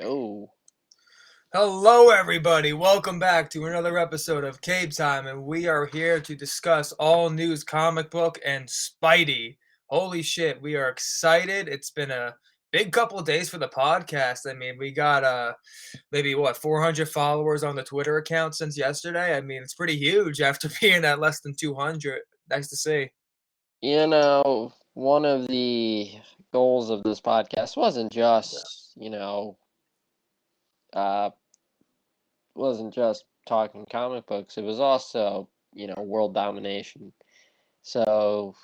Go. Hello, everybody. Welcome back to another episode of Cape Time, and we are here to discuss all news comic book and Spidey. Holy shit, we are excited. It's been a big couple of days for the podcast. I mean, we got maybe 400 followers on the Twitter account since yesterday. I mean, it's pretty huge after being at less than 200. Nice to see. One of the goals of this podcast uh, wasn't just talking comic books. It was also, world domination. So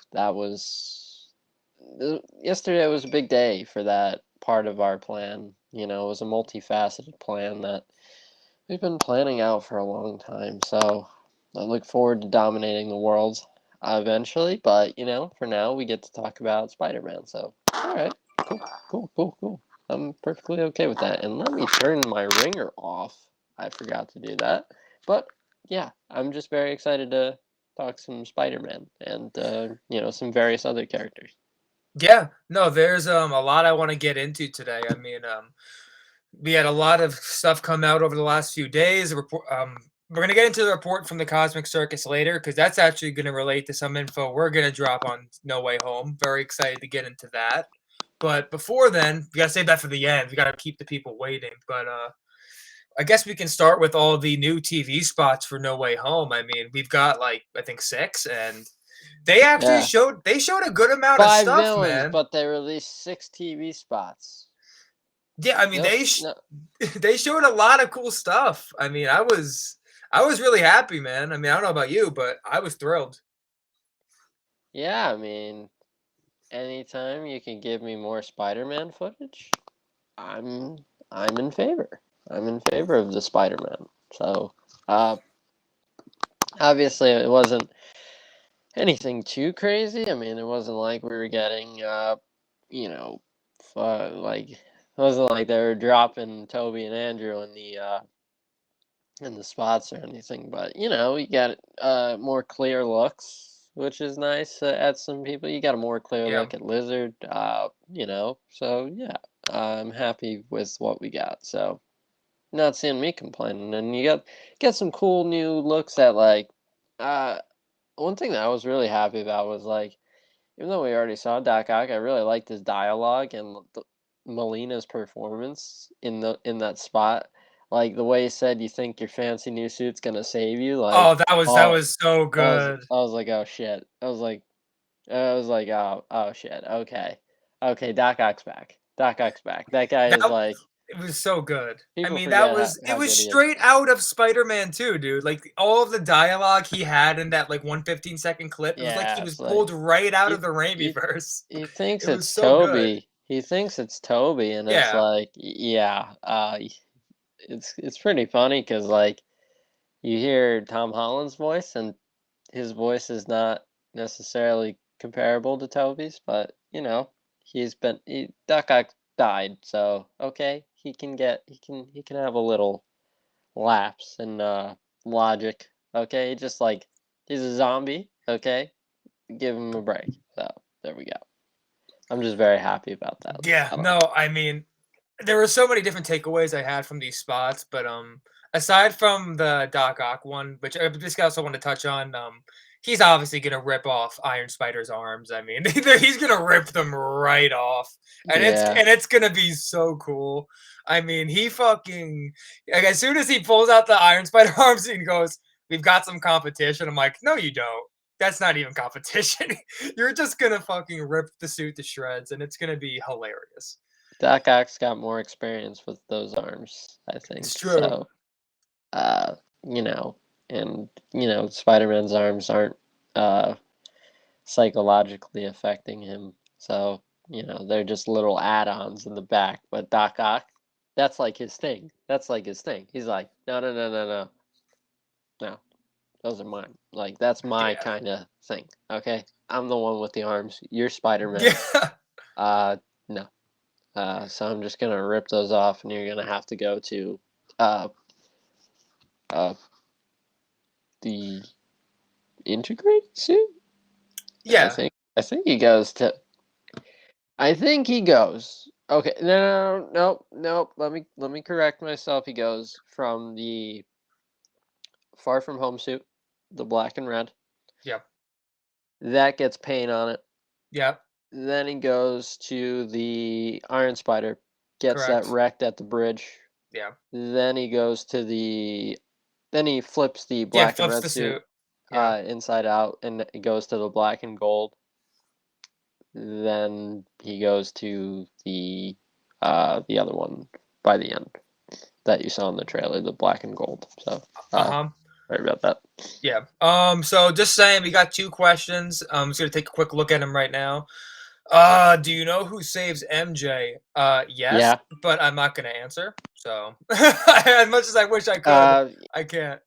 yesterday was a big day for that part of our plan. It was a multifaceted plan that we've been planning out for a long time. So I look forward to dominating the world eventually. But, for now, we get to talk about Spider-Man. So, all right, cool. I'm perfectly okay with that. And let me turn my ringer off. I forgot to do that. But, yeah, I'm just very excited to talk some Spider-Man and, some various other characters. Yeah, no, there's a lot I want to get into today. I mean, we had a lot of stuff come out over the last few days. We're gonna get into the report from the Cosmic Circus later because that's actually gonna relate to some info we're gonna drop on No Way Home. Very excited to get into that. But before then, we gotta save that for the end. We gotta keep the people waiting. But I guess we can start with all the new TV spots for No Way Home. I mean, we've got like I think six, and they actually Yeah. showed a good amount of 5 stuff, villains, man. but they released 6 TV spots. Yeah, I mean No, no. they showed a lot of cool stuff. I mean, I was really happy, man. I mean, I don't know about you, but I was thrilled. Yeah, I mean, anytime you can give me more Spider-Man footage, I'm I'm in favor. I'm in favor of the Spider-Man. So, uh, obviously it wasn't anything too crazy. I mean, it wasn't like we were getting, you know, it wasn't like they were dropping Toby and Andrew in the spots or anything. But we got more clear looks, which is nice at some people. You got a more clear Yeah. look at Lizard. So yeah, I'm happy with what we got. So not seeing me complaining. And you get some cool new looks at uh one thing that I was really happy about was even though we already saw Doc Ock, I really liked his dialogue and Molina's performance in that spot. Like the way he said, "You think your fancy new suit's gonna save you?" Oh, that Oh, was so good. I was like, "Oh shit!" "Oh shit." Okay, Doc Ock's back. Doc Ock's back. That guy is That like It was so good. I people mean, that forget was it how was good he is. straight out of Spider-Man 2, dude. Like all of the dialogue he had in that like 1 15-second clip, it was like he Yeah, was it's like pulled right out he of the Raimi he verse. he thinks It was it's so good. Toby. He thinks it's Toby, and it's Yeah. like, yeah, it's pretty funny because you hear Tom Holland's voice, and his voice is not necessarily comparable to Toby's, but Duck Ock died, so okay, he can have a little lapse in logic. Okay, just like he's a zombie. Okay, give him a break. So there we go. I'm just very happy about that. Yeah, I no, like. I mean, there were so many different takeaways I had from these spots, but aside from the Doc Ock one, which I just also want to touch on, he's obviously gonna rip off Iron Spider's arms. I mean, he's gonna rip them right off, and Yeah, it's gonna be so cool. I mean, he fucking like as soon as he pulls out the Iron Spider arms and goes, "We've got some competition." I'm like, "No, you don't. That's not even competition. You're just gonna fucking rip the suit to shreds, and it's gonna be hilarious." Doc Ock's got more experience with those arms, I It's think. true. So, uh, you know, and Spider-Man's arms aren't uh psychologically affecting him. So, they're just little add-ons in the back. But Doc Ock, that's like his thing. That's like his thing. He's like, no, those are mine. Like that's my Yeah. kind of thing. Okay, I'm the one with the arms. You're Spider-Man. Yeah. No. So I'm just gonna rip those off, and you're gonna have to go to uh, uh, the integrated suit. I Yeah. think. I think he goes to. I think he goes Okay, no. Let me correct myself. He goes from the Far From Home suit, the black and red. Yep. That gets paint on it. Yep. Then he goes to the Iron Spider, gets that Correct. wrecked at the bridge. Yeah. Then he goes to the. Then he flips the Yeah. black and Flips red the suit suit. Yeah. inside out, and it goes to the black and gold. Then he goes to the other one by the end that you saw in the trailer, the black and gold. So Uh-huh. sorry about that. Yeah. So just saying, we got 2 questions. I'm just gonna take a quick look at them right now. Do you know who saves MJ? Yes, Yeah. but I'm not gonna answer. So as much as I wish I could, Uh, I can't. I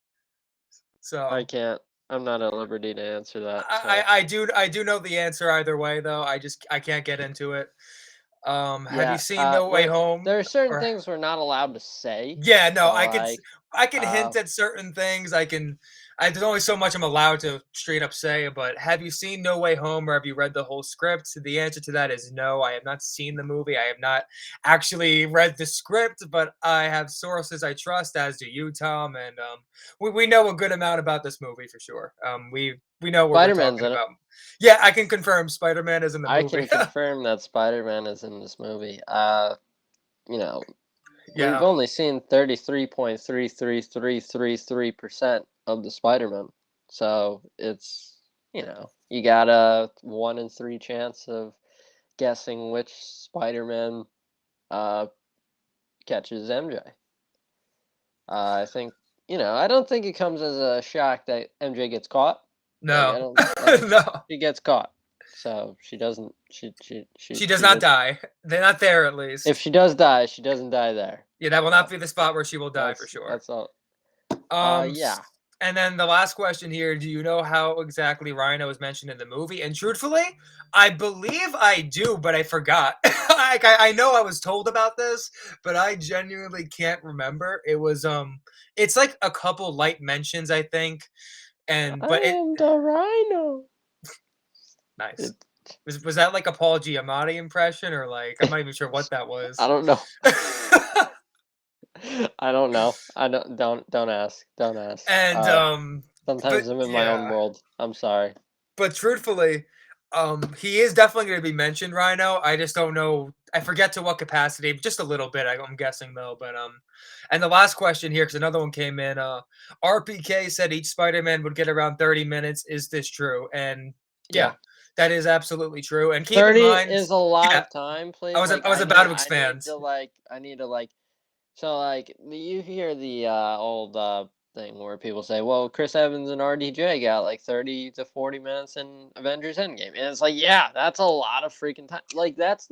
So can't. I'm not at liberty to answer that. I, So I do know the answer either way though. I can't get into it. Have you yeah. seen No Way Home? There are certain Or things we're not allowed to say. yeah, no, So like, I can uh, hint at certain things. There's only so much I'm allowed to straight up say, but have you seen No Way Home or have you read the whole script? The answer to that is no. I have not seen the movie. I have not actually read the script, but I have sources I trust, as do you, Tom, and we know a good amount about this movie for sure. We know what we're Spider-Man's talking in it. about. Yeah, I can confirm Spider-Man is in the I movie. can confirm that Spider-Man is in this movie. You know, we've Yeah. only seen 33.33333% of the Spider-Man. So it's, you got a 1 in 3 chance of guessing which Spider-Man uh, catches MJ. I think, I don't think it comes as a shock that MJ gets caught. Like, No. I think No. she gets caught. So she doesn't, She does not does, die. They're not there at if least. she does die, she doesn't die there. Yeah, that will not So be the spot where she will die for sure. that's all. Um, Yeah. and then the last question here: do you know how exactly Rhino is mentioned in the movie? And truthfully, I believe I do, but I forgot. I know I was told about this, but I genuinely can't remember. It's like a couple light mentions, I think, and I but it am the Rhino. nice. It, Was that like a Paul Giamatti impression, or like I'm not even sure what that was. I don't know. I don't know. I don't ask. Don't ask. And but Sometimes I'm in my own yeah, world. I'm sorry. but truthfully, he is definitely going to be mentioned, Rhino. I just don't know. I forget to what capacity, just a little bit. I'm guessing though. But and the last question here, because another one came in. RPK said each Spider-Man would get around 30 minutes. Is this true? And yeah, Yeah. that is absolutely true. And keep in 30 mind, is a lot yeah, of time, please. Like I was about to I need expand. to so like you hear the old thing where people say, "Well, Chris Evans and RDJ got like 30 to 40 minutes in Avengers Endgame." And it's like, "Yeah, that's a lot of freaking time." Like that's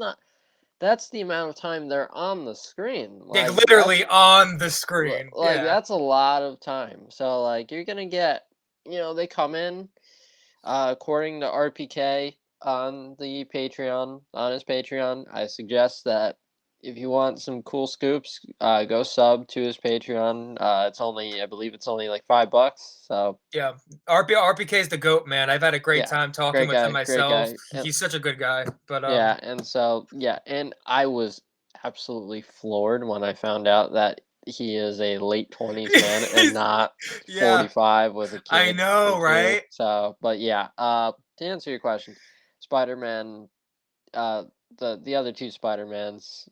the amount of time they're on the screen. Yeah, Like literally on the screen. Yeah, that's a lot of time. So like you're going to get, they come in according to RPK on his Patreon. I suggest that if you want some cool scoops, go sub to his Patreon. I believe it's only like $5. So yeah. RPK is the goat, man. I've had a great yeah, time talking with him great myself. guy. He's such a good guy. But Yeah, and so and I was absolutely floored when I found out that he is a late 20s man and not yeah, 45 with a I kid or know, two. right? So, but yeah, to answer your question, Spider-Man, uh, the other two Spider guys,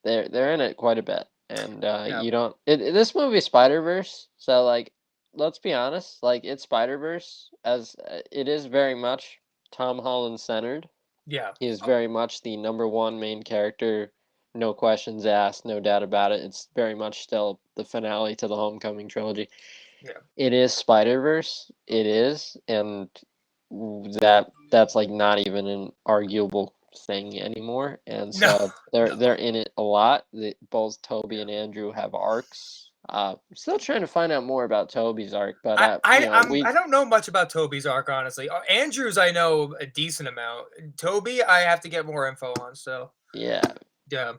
they're in it quite a bit, and Yeah. you don't. This movie is Spider-Verse, so like, let's be honest, like it's Spider-Verse as it is very much Tom Holland centered. Yeah. He is very much the number one main character, no questions asked, no doubt about it. It's very much still the finale to the Homecoming trilogy. Yeah. It is Spider-Verse. It is, and that's like not even an arguable thing anymore. And No. so No. they're in it a lot. Both Toby Yeah. and Andrew have arcs. I'm still trying to find out more about Toby's arc, but I don't know much about Toby's arc, honestly. Andrews I know a decent amount. Toby I have to get more info on, so yeah. yeah.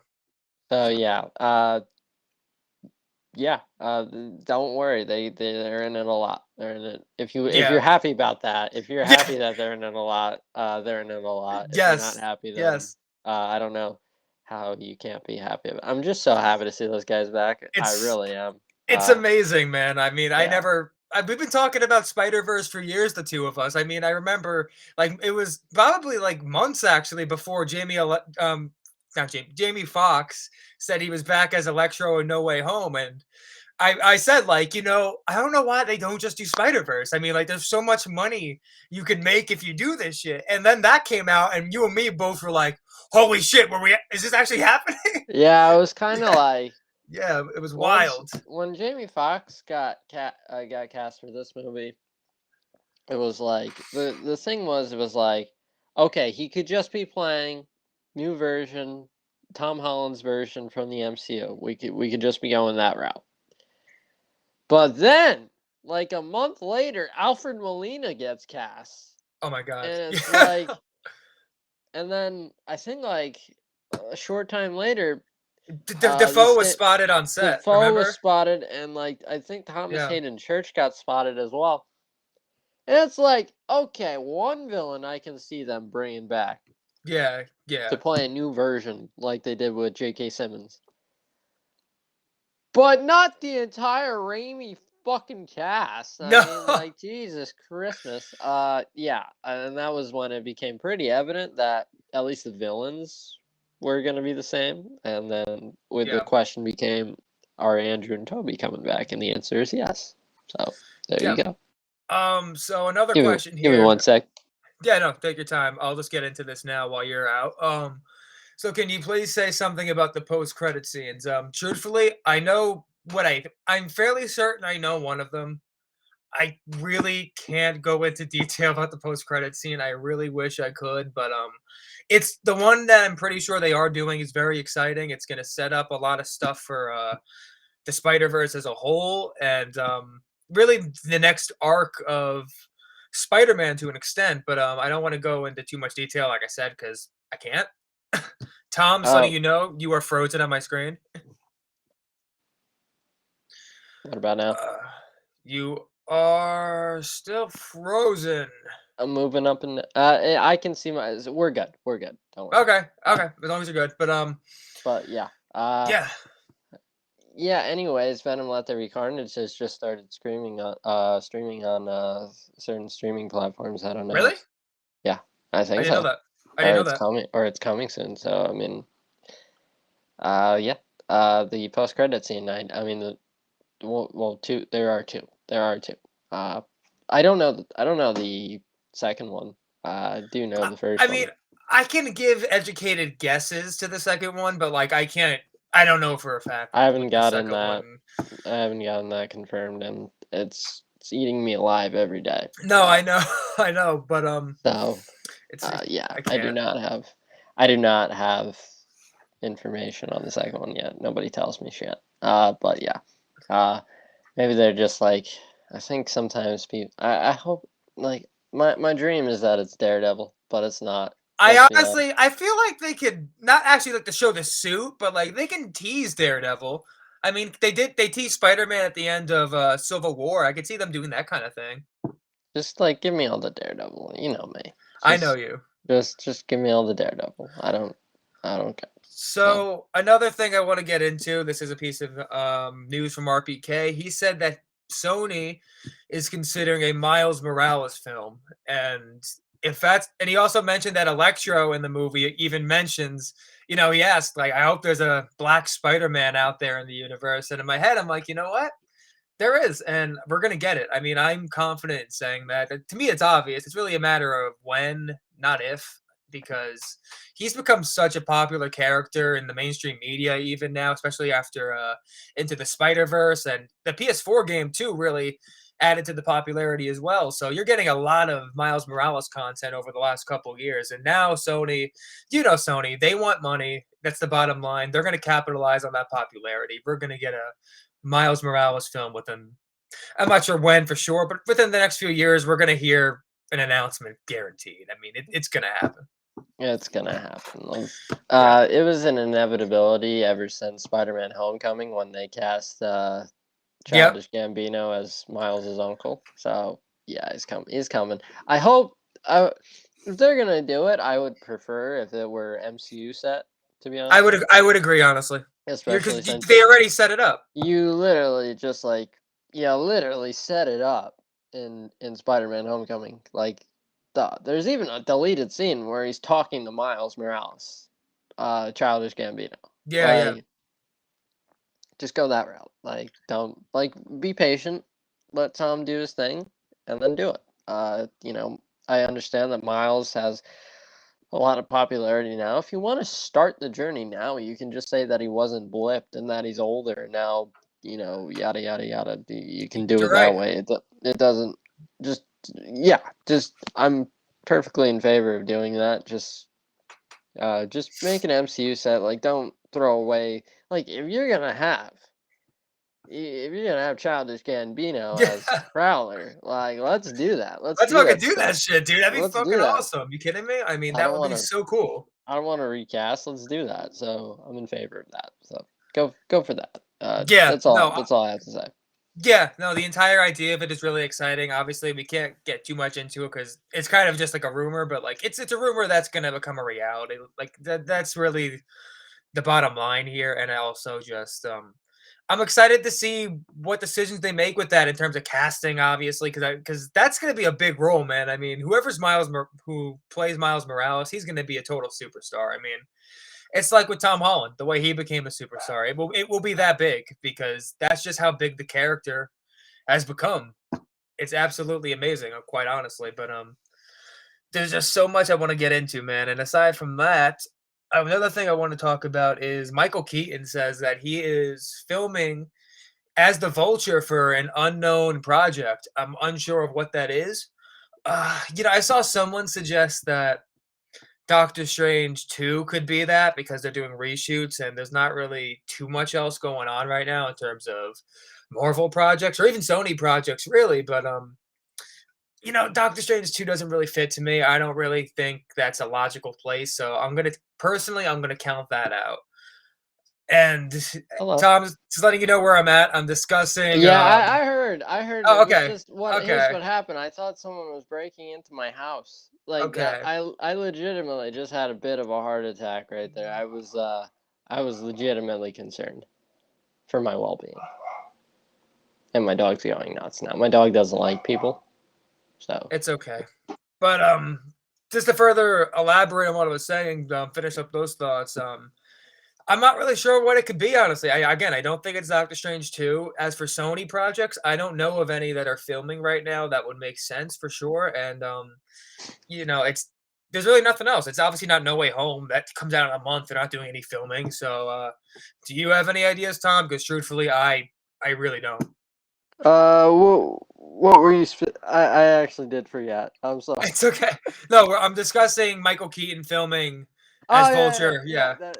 So yeah, don't worry. They're in it a lot. They're in it. If you're Yeah. happy about that, if you're Yeah. happy that they're in it a lot, they're in it a lot. If you're not Yes. happy, then Yes. I don't know how you can't be happy. I'm just so happy to see those guys back. I It's really am. It's amazing, man. I mean, Yeah. we've been talking about Spider-Verse for years, the two of us. I mean, I remember, like, it was probably, like, months, actually, before not Jamie Foxx said he was back as Electro in No Way Home, and I said, like, I don't know why they don't just do Spider-Verse. I mean, like, there's so much money you could make if you do this shit, and then that came out, and you and me both were like, "Holy shit, is this actually happening?" Yeah, it was kind of like Yeah, it was once wild. when Jamie Foxx got cast for this movie, it was like the thing was it was like, okay, he could just be playing new version, Tom Holland's version from the MCU. We could just be going that route. But then, like a month later, Alfred Molina gets cast, Oh my god. and it's Yeah. like, and then I think like a short time later, the Defoe was same spotted on set, Defoe was remember? spotted, and like I think Thomas Yeah. Hayden Church got spotted as well. And it's like, okay, one villain I can see them bringing back Yeah, to yeah. play a new version, like they did with J.K. Simmons, but not the entire Raimi fucking cast. I No. mean, like Jesus Christmas. Yeah, and that was when it became pretty evident that at least the villains were gonna be the same, and then with the Yeah, question became, are Andrew and Toby coming back? And the answer is yes. So there you yeah. go. So another Give me question give me here. 1 sec. Yeah, no, take your time. I'll just get into this now while you're out. So can you please say something about the post-credit scenes? Truthfully, I know I'm fairly certain I know one of them. I really can't go into detail about the post-credit scene. I really wish I could, but it's the one that I'm pretty sure they are doing is very exciting. It's going to set up a lot of stuff for the Spider-Verse as a whole, and really the next arc of Spider-Man to an extent. But I don't want to go into too much detail, like I said, because I can't. Tom, just letting Oh, you know, you are frozen on my screen. what about now? Uh, you are still frozen. I'm moving up and I can see my. We're good. We're good. Don't worry. Okay, Uh, okay, as long as you're good. But but yeah. yeah. Yeah. Anyways, Venom: Let There Be Carnage has just started streaming on certain streaming platforms. I don't know. Really? Yeah, I I think didn't know so. that. I didn't know that. Or it's coming soon. So I mean, yeah. The post credit scene. I mean two. There are two. There are two. Uh, I don't know. I don't know the second one. I do know I, the first I mean, one. I can give educated guesses to the second one, but like I can't. I don't know for a fact I haven't with the gotten second that. one. I haven't gotten that confirmed, and it's eating me alive every day. No, I know, I know, but So it's yeah, I can't. I do not have information on the second one yet. Nobody tells me shit. But yeah, uh, maybe they're just like, I think sometimes people. I hope like my dream is that it's Daredevil, but it's not. I Let's be honest. honestly, I feel like they could not actually like to show the suit, but like they can tease Daredevil. I mean, they teased Spider-Man at the end of Civil War. I could see them doing that kind of thing. Just like give me all the Daredevil. You know me. I know Just you. just give me all the Daredevil. I don't care. So So another thing I want to get into. This is a piece of news from RPK. He said that Sony is considering a Miles Morales film, and if that's and he also mentioned that Electro in the movie even mentions. He asked like, "I hope there's a Black Spider-Man out there in the universe." And in my head, I'm like, you know what? There is, and we're gonna get it. I mean, I'm confident in saying that. To me, it's obvious. It's really a matter of when, not if, because he's become such a popular character in the mainstream media, even now, especially after Into the Spider Verse and the PS4 game too. Really added to the popularity as well. So you're getting a lot of Miles Morales content over the last couple of years, and now Sony, Sony, they want money. That's the bottom line. They're going to capitalize on that popularity. We're going to get a Miles Morales film within, I'm not sure when for sure, but within the next few years, we're going to hear an announcement guaranteed. I mean, it's going to happen. it's gonna happen. Like, Yeah. it was an inevitability ever since Spider-Man: Homecoming when they cast Childish Gambino as Miles' uncle. So yeah, he's coming. He's coming. I hope. If they're gonna do it, I would prefer if it were MCU set. To be honest, I would agree, honestly. especially Because since they already set it up. you literally just literally set it up in Spider-Man: Homecoming. Like, there's even a deleted scene where he's talking to Miles Morales, Childish Gambino. Yeah. Just go that route. Like, don't be patient. Let Tom do his thing, and then do it. I understand that Miles has a lot of popularity now. If you want to start the journey now, you can just say that he wasn't blipped and that he's older now. Yada yada yada. You can do You're it that right. way. It doesn't. Just I'm perfectly in favor of doing that. Just make an MCU set. Like, don't throw away. Like, if you're gonna have Childish Gambino Yeah. as Prowler, like, let's do that. Let's Let's do fucking that do stuff. that shit, dude. That'd be Let's do fucking that. awesome. You kidding me? I mean, I that don't would be want to. so cool. I don't want to recast. Let's do that. So I'm in favor of that. So go for that. Yeah, That's all. no, That's all I have to say. yeah, no. The entire idea of it is really exciting. Obviously, we can't get too much into it because it's kind of just like a rumor, but like it's a rumor that's gonna become a reality. Like that's really the bottom line here. And I also just I'm excited to see what decisions they make with that in terms of casting, obviously, because that's gonna be a big role, man. I mean, who plays Miles Morales, he's gonna be a total superstar. I mean, it's like with Tom Holland, the way he became a superstar. It will be that big because that's just how big the character has become. It's absolutely amazing, quite honestly. But there's just so much I want to get into, man. And aside from that, another thing I want to talk about is Michael Keaton says that he is filming as the Vulture for an unknown project. I'm unsure of what that is. I saw someone suggest that Doctor Strange 2 could be that because they're doing reshoots and there's not really too much else going on right now in terms of Marvel projects or even Sony projects, really. But Doctor Strange 2 doesn't really fit to me. I don't really think that's a logical place. So I'm gonna count that out. And Hello. Tom, just letting you know where I'm at. I'm discussing. Yeah, I heard. I heard Oh, it was okay, just what. Here's okay, what happened. I thought someone was breaking into my house. Like that. okay. I legitimately just had a bit of a heart attack right there. I was legitimately concerned for my well-being. And my dog's going nuts now. My dog doesn't like people, so. It's okay. But just to further elaborate on what I was saying, finish up those thoughts. I'm not really sure what it could be, honestly. I don't think it's Doctor Strange 2. As for Sony projects, I don't know of any that are filming right now that would make sense for sure. And it's there's really nothing else. It's obviously not No Way Home. That comes out in a month. They're not doing any filming. So do you have any ideas, Tom? Because truthfully, I really don't. What were you? I actually did forget. I'm sorry. It's okay. No, I'm discussing Michael Keaton filming as Oh Vulture. yeah. Yeah.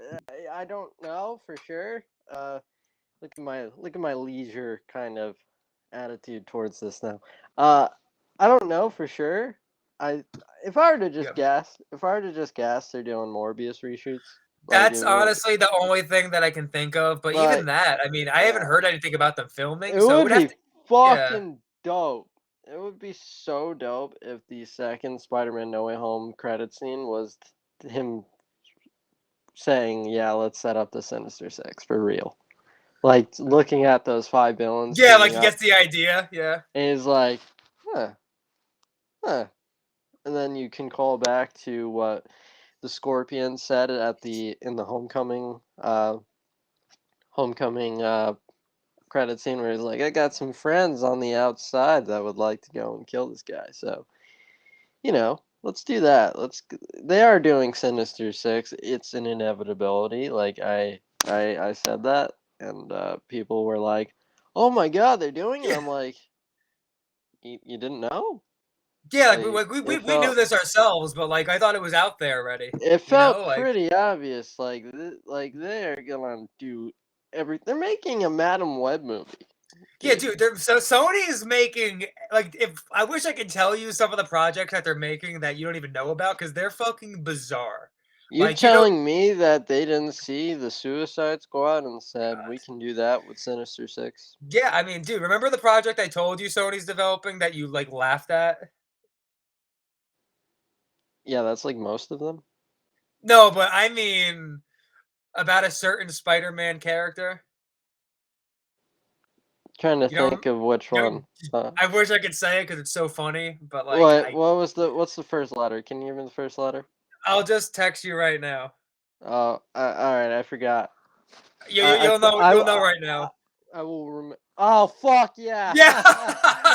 I don't know for sure. Look at my leisure kind of attitude towards this now. I don't know for sure. I if I were to just Yeah. guess, they're doing Morbius reshoots. Like That's it would, honestly the only thing that I can think of. But even but that, I mean, I haven't yeah, heard anything about them filming, it so it would would have be to. Yeah. fucking dope. It would be so dope if the second Spider-Man No Way Home credit scene was him saying, "Yeah, let's set up the Sinister Six for real." Like looking at those five villains Yeah, like teaming he up, gets the idea. Yeah. and he's like, "Huh, huh," and then you can call back to what the Scorpion said at the in the homecoming credit scene where he's like, "I got some friends on the outside that would like to go and kill this guy." So let's do that. They are doing Sinister Six. It's an inevitability. Like I said that, and people were like, "Oh my God, they're doing it." Yeah. I'm like, you didn't know? Yeah, like Like we knew this ourselves, but like I thought it was out there already. it You know, felt like pretty obvious. Like they're gonna do They're making a Madam Web movie, yeah, dude. dude. So Sony is making like if I wish I could tell you some of the projects that they're making that you don't even know about because they're fucking bizarre. You Like, you know, telling me that they didn't see the Suicide Squad and said we can do that with Sinister Six? yeah, I mean, dude, remember the project I told you Sony's developing that you like laughed at? Yeah, that's like most of them. No, but I mean about a certain Spider-Man character. Trying to You know, think of which you know, one. I wish I could say it because it's so funny, but like What? What's the first letter? Can you give me the first letter? I'll just text you right now. Oh, all right. I forgot. You'll know right now. I will remember. Oh fuck yeah! Yeah.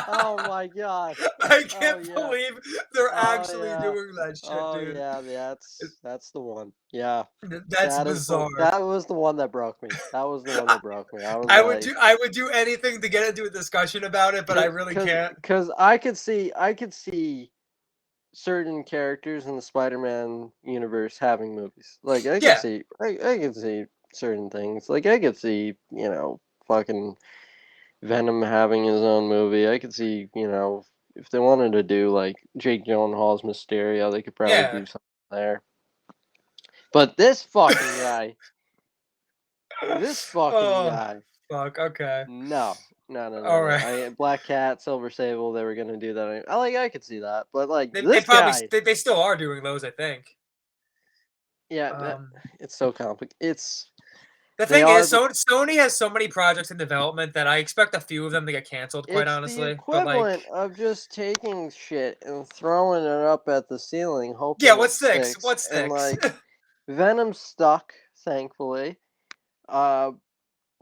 Oh my god. I Oh can't yeah. believe they're Oh actually yeah. doing that shit, Oh dude. yeah. That's the one. Yeah. That's bizarre. That was the one that broke me. That was the one that broke me. I was like, I would do anything to get into a discussion about it, but I really can't. cause I could see certain characters in the Spider-Man universe having movies. Like Yeah, I could see certain things. Like I could see, fucking Venom having his own movie. I could see, if they wanted to do like Jake Gyllenhaal's Mysterio, they could probably yeah. do something there. But this fucking Oh, guy, fuck. Okay. no. No, no, no, All no. right. Black Cat, Silver Sable, they were gonna do that. I could see that, but like They this probably guy, they still are doing those, I think. yeah, Um, it's so complicated. the They thing are, is, but Sony has so many projects in development that I expect a few of them to get canceled, quite it's the honestly. But like, equivalent of just taking shit and throwing it up at the ceiling, yeah, hoping what it sticks? sticks. What And sticks? like Venom stuck, thankfully. Uh,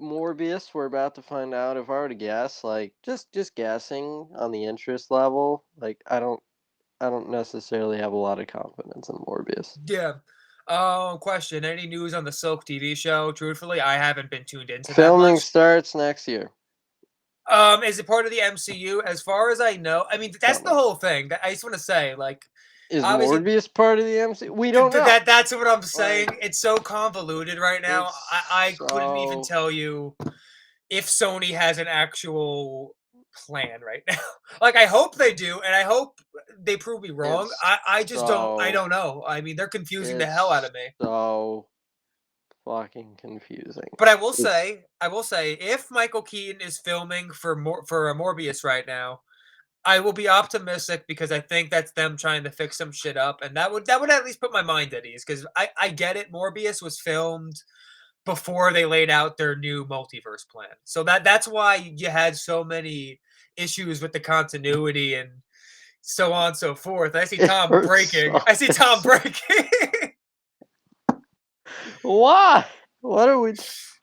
Morbius, we're about to find out. If I were to guess, like just guessing on the interest level, like I don't necessarily have a lot of confidence in Morbius. Yeah. Question. Any news on the Silk TV show? Truthfully, I haven't been tuned into that Filming much. starts next year. Is it part of the MCU? As far as I know, I mean that's Don't the know. whole thing. I just want to say, like, Is obviously, Morbius part of the MC? We don't know. that's what I'm saying. Like It's so convoluted right now. I it's couldn't even so tell you if Sony has an actual plan right now. Like, I hope they do, and I hope they prove me wrong. it's I just don't. I so don't know. I mean, they're confusing the hell out it's of me. so fucking confusing. But It's I will say, if Michael Keaton is filming for a Morbius right now, I will be optimistic because I think that's them trying to fix some shit up, and that would at least put my mind at ease. Because I get it, Morbius was filmed before they laid out their new multiverse plan, so that's why you had so many issues with the continuity and so on and so forth. I see it Tom hurts breaking. so. I see Tom It's breaking. why? What are we?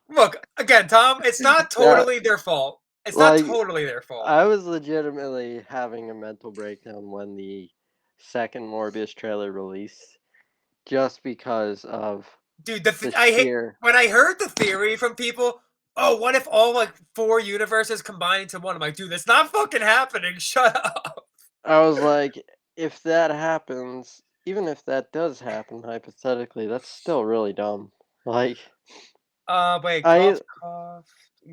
Look again, Tom. It's not Yeah, totally their fault. It's not like totally their fault. I was legitimately having a mental breakdown when the second Morbius trailer released, just because of Dude, the I hate sheer. when I heard the theory from people. Oh, what if all like four universes combine into one? I'm like, dude, that's not fucking happening. Shut up. I was like, if that happens, even if that does happen hypothetically, that's still really dumb. Like, Wait, I cough, cough.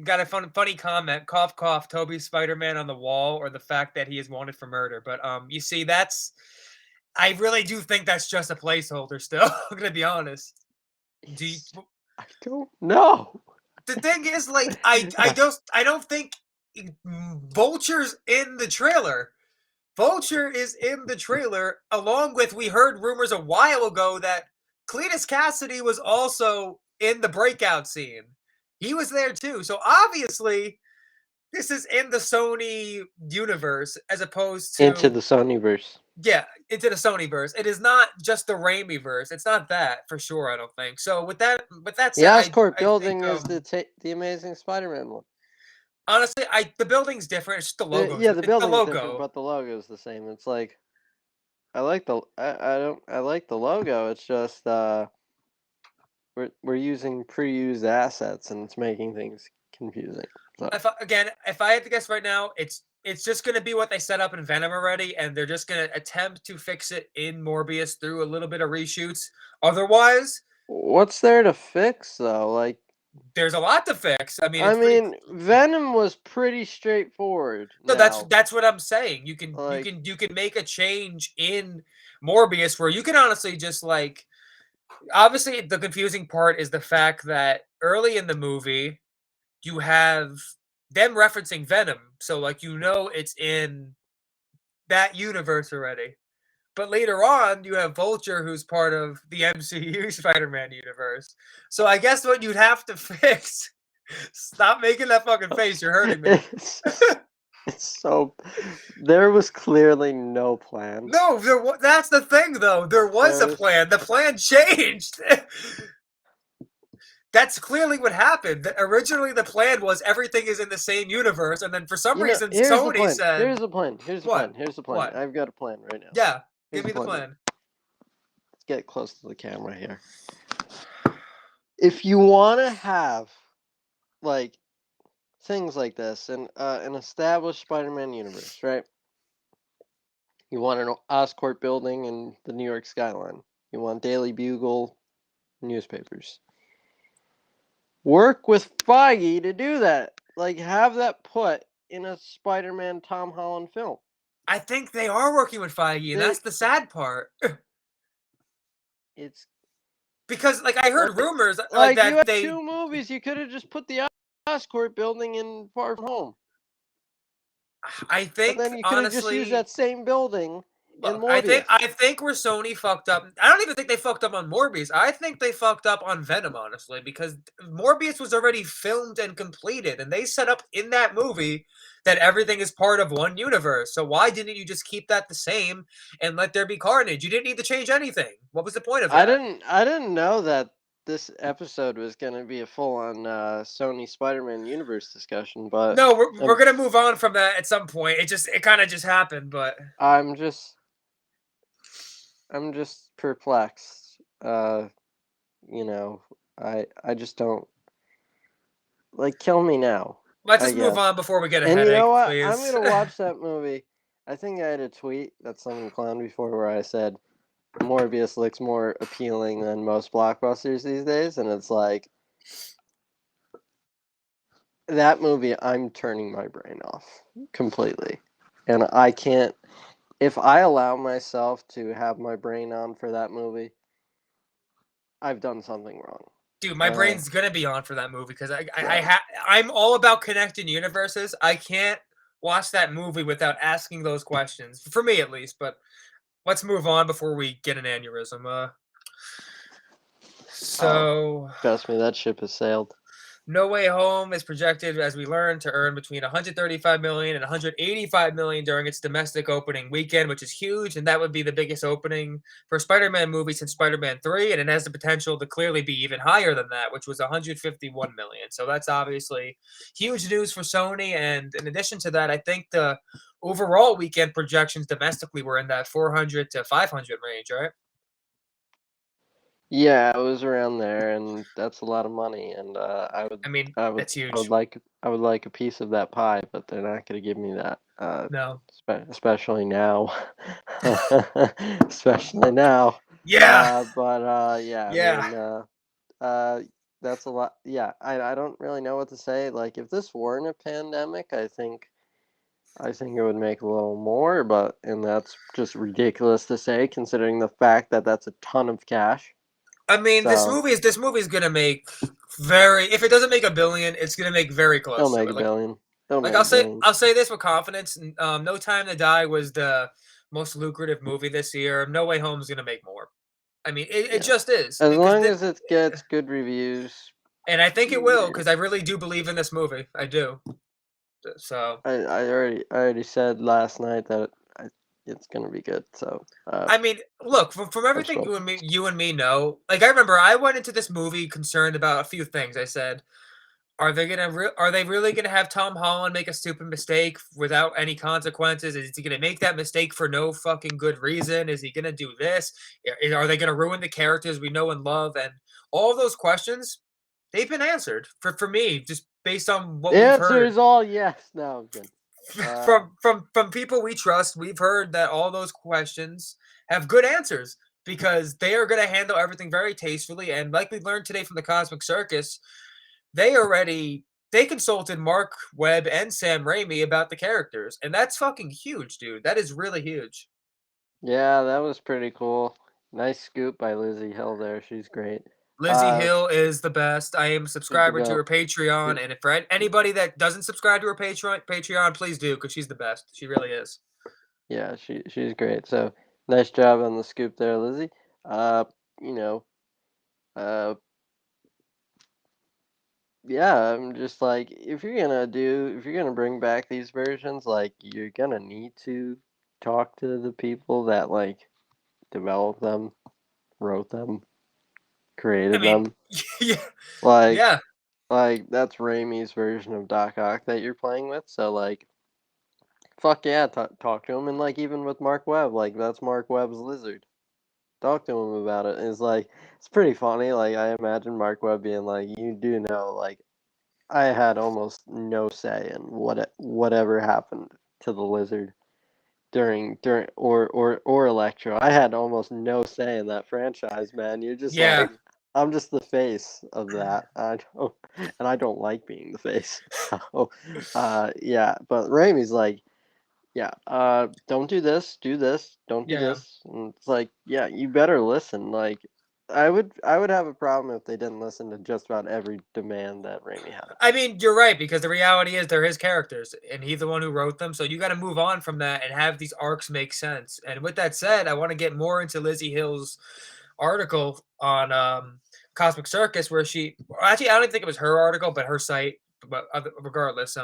Got a funny comment. Cough, cough. Toby's Spider-Man on the wall, or the fact that he is wanted for murder. But you see, that's. I really do think that's just a placeholder. Still, I'm gonna be honest. Do you, it's I don't know. the thing is, like, I don't think Vulture's in the trailer. Vulture is in the trailer, along with we heard rumors a while ago that Cletus Cassidy was also in the breakout scene. He was there too. So obviously, this is in the Sony universe as opposed Into to the Sonyverse. yeah, into the Sony verse. It is not just the Raimi verse. It's not that for sure. I don't think so. With that The said, Oscorp I think building is the Amazing Spider-Man one. honestly, I the building's different. It's just the logos. Yeah, the It's the building's different, logo. but the logo is the same. It's like I don't I like the logo. It's just we're using pre-used assets and it's making things confusing. So If I had to guess right now, it's just going to be what they set up in Venom already, and they're just going to attempt to fix it in Morbius through a little bit of reshoots. Otherwise, what's there to fix though? Like there's a lot to fix. I mean, I it's pretty. mean, Venom was pretty straightforward. No, Now, that's what I'm saying. like You can make a change in Morbius where you can honestly just like Obviously, the confusing part is the fact that early in the movie, you have them referencing Venom, so like it's in that universe already. But later on, you have Vulture, who's part of the MCU Spider-Man universe. So I guess what you'd have to fix. Stop making that fucking face. You're hurting me. It's so. There was clearly no plan. No, that's the thing, though. There was a plan. The plan changed. That's clearly what happened. Originally, the plan was everything is in the same universe, and then for some reason, Sony said, Here's the plan. Here's the "What? plan. Here's the plan. What? I've got a plan right now. Yeah, Here's give me the plan." Let's get close to the camera here. If you want to have, like, things like this in an established Spider-Man universe, right? You want an Oscorp building in the New York skyline. You want Daily Bugle newspapers. Work with Feige to do that. Like, have that put in a Spider-Man Tom Holland film. I think they are working with Feige, and that's the sad part. It's because, like, I heard rumors like that you had they 2 movies. You could have just put the Oscorp building in Far From Home. I think, but then you could have just used that same building in Morbius. Morbius. I think where Sony fucked up. I don't even think they fucked up on Morbius. I think they fucked up on Venom, honestly, because Morbius was already filmed and completed, and they set up in that movie that everything is part of one universe. So why didn't you just keep that the same and let there be carnage? You didn't need to change anything. What was the point of that? I didn't know that this episode was going to be a full-on Sony Spider-Man universe discussion, but no, we're going to move on from that at some point. It kind of just happened, but I'm just perplexed. You know, I just don't like kill me now. Let's just move on before we get a headache, you know what? please. I'm going to watch that movie. I think I had a tweet that someone clowned before where I said Morbius looks more appealing than most blockbusters these days, and it's like that movie, I'm turning my brain off completely. And I can't, if I allow myself to have my brain on for that movie, I've done something wrong. Dude, my brain's gonna be on for that movie because I'm all about connecting universes. I can't watch that movie without asking those questions, for me at least. But let's move on before we get an aneurysm. Trust me, that ship has sailed. No Way Home is projected, as we learned, to earn between 135 million and 185 million during its domestic opening weekend, which is huge, and that would be the biggest opening for a Spider-Man movie since Spider-Man 3, and it has the potential to clearly be even higher than that, which was 151 million. So that's obviously huge news for Sony, and in addition to that, I think the overall weekend projections domestically were in that 400 to 500 range, right? Yeah, it was around there, and that's a lot of money. And that's huge. I would like a piece of that pie, but they're not going to give me that. No, especially now. Especially now. Yeah. Yeah. I mean, that's a lot. Yeah, I don't really know what to say. Like, if this weren't a pandemic, I think it would make a little more, and that's just ridiculous to say, considering the fact that that's a ton of cash. I mean, this movie is gonna make if it doesn't make $1 billion, it's gonna make very close. They'll make $1 billion. I'll say this with confidence. No Time to Die was the most lucrative movie this year. No Way Home is gonna make more. I mean, it just is. As long as it gets good reviews. And I think it will, because I really do believe in this movie. I do. So I already said last night that it's gonna be good. So I mean, look, from everything you and me know, like I remember I went into this movie concerned about a few things. I said, are they really gonna have Tom Holland make a stupid mistake without any consequences? Is he gonna make that mistake for no fucking good reason? Is he gonna do this? Are they gonna ruin the characters we know and love? And all those questions, they've been answered for me, just based on what we've heard. The answer is all yes. No, good. From people we trust, we've heard that all those questions have good answers because they are going to handle everything very tastefully. And like we learned today from the Cosmic Circus, they consulted Mark Webb and Sam Raimi about the characters, and that's fucking huge, dude. That is really huge. Yeah, that was pretty cool. Nice scoop by Lizzie Hill there. She's great. Lizzie Hill is the best. I am a Good to subscriber to go. her Patreon, and if for anybody that doesn't subscribe to her Patreon, please do because she's the best. She really is. Yeah, she's great. So nice job on the scoop there, Lizzie. Uh, you know, uh, yeah, I'm just like, if you're gonna bring back these versions, like, you're gonna need to talk to the people that like developed them, wrote them, I created mean, them. yeah, Like, yeah, that's Raimi's version of Doc Ock that you're playing with. So like, fuck yeah, talk to him. And like, even with Mark Webb, like, that's Mark Webb's Lizard. Talk to him about it. It's like, it's pretty funny. Like, I imagine Mark Webb being like, you do know, like, I had almost no say in whatever happened to the Lizard during or Electro. I had almost no say in that franchise, man. You're just yeah. like, I'm just the face of that. I don't like being the face. So, yeah. But Raimi's like, yeah, don't do this, do this, don't do Yeah. this. And it's like, yeah, you better listen. Like, I would have a problem if they didn't listen to just about every demand that Raimi had. I mean, you're right because the reality is they're his characters, and he's the one who wrote them. So you got to move on from that and have these arcs make sense. And with that said, I want to get more into Lizzie Hill's article on Cosmic Circus, where she actually I don't even think it was her article, but her site. But regardless,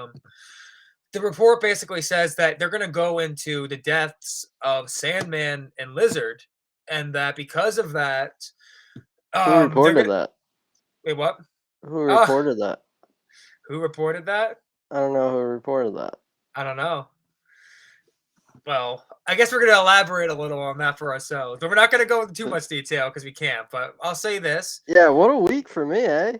the report basically says that they're going to go into the deaths of Sandman and Lizard, and that because of that, Who they're reported going to that? wait. What? Who Ah, reported that? who reported that? I don't know who reported that. I don't know. Well, I guess we're going to elaborate a little on that for ourselves, but we're not going to go into too much detail because we can't. But I'll say this: Yeah, what a week for me, eh?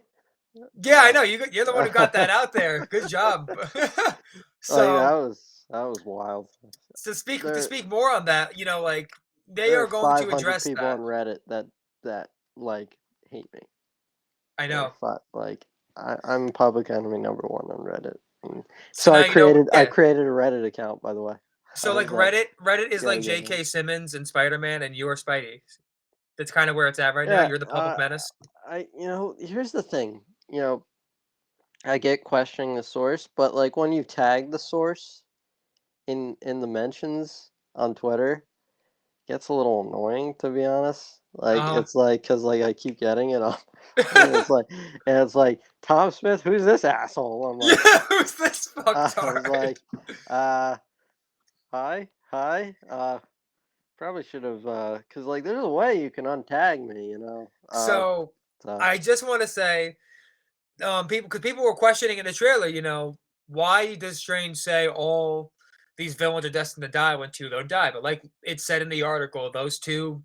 yeah, I Uh, know you're the one who got that out there. Good job. like so that was wild. to There speak more on that, like they there are are going to 500 address people that. on Reddit that like hate me. I There are know. like, I'm public enemy number one on Reddit. And So so now I you know. created Yeah. a Reddit account, by the way. So like That Reddit is gotta like get in. J.K. Simmons and Spider Man, and you're Spidey. That's kind of where it's at right now. Yeah, You're the public menace. here's the thing. I get questioning the source, but like when you tag the source in the mentions on Twitter, gets a little annoying, to be honest. Like, Uh it's like, cause like I keep getting it on my phone. huh. And it's like, Tom Smith, who's this asshole? I'm Yeah, like, who's this I was fucktard? like, uh, hi. Probably should have, cause like there's a way you can untag me. So So I just want to say, because people were questioning in the trailer, why does Strange say all these villains are destined to die when two don't die? But like it said in the article, those two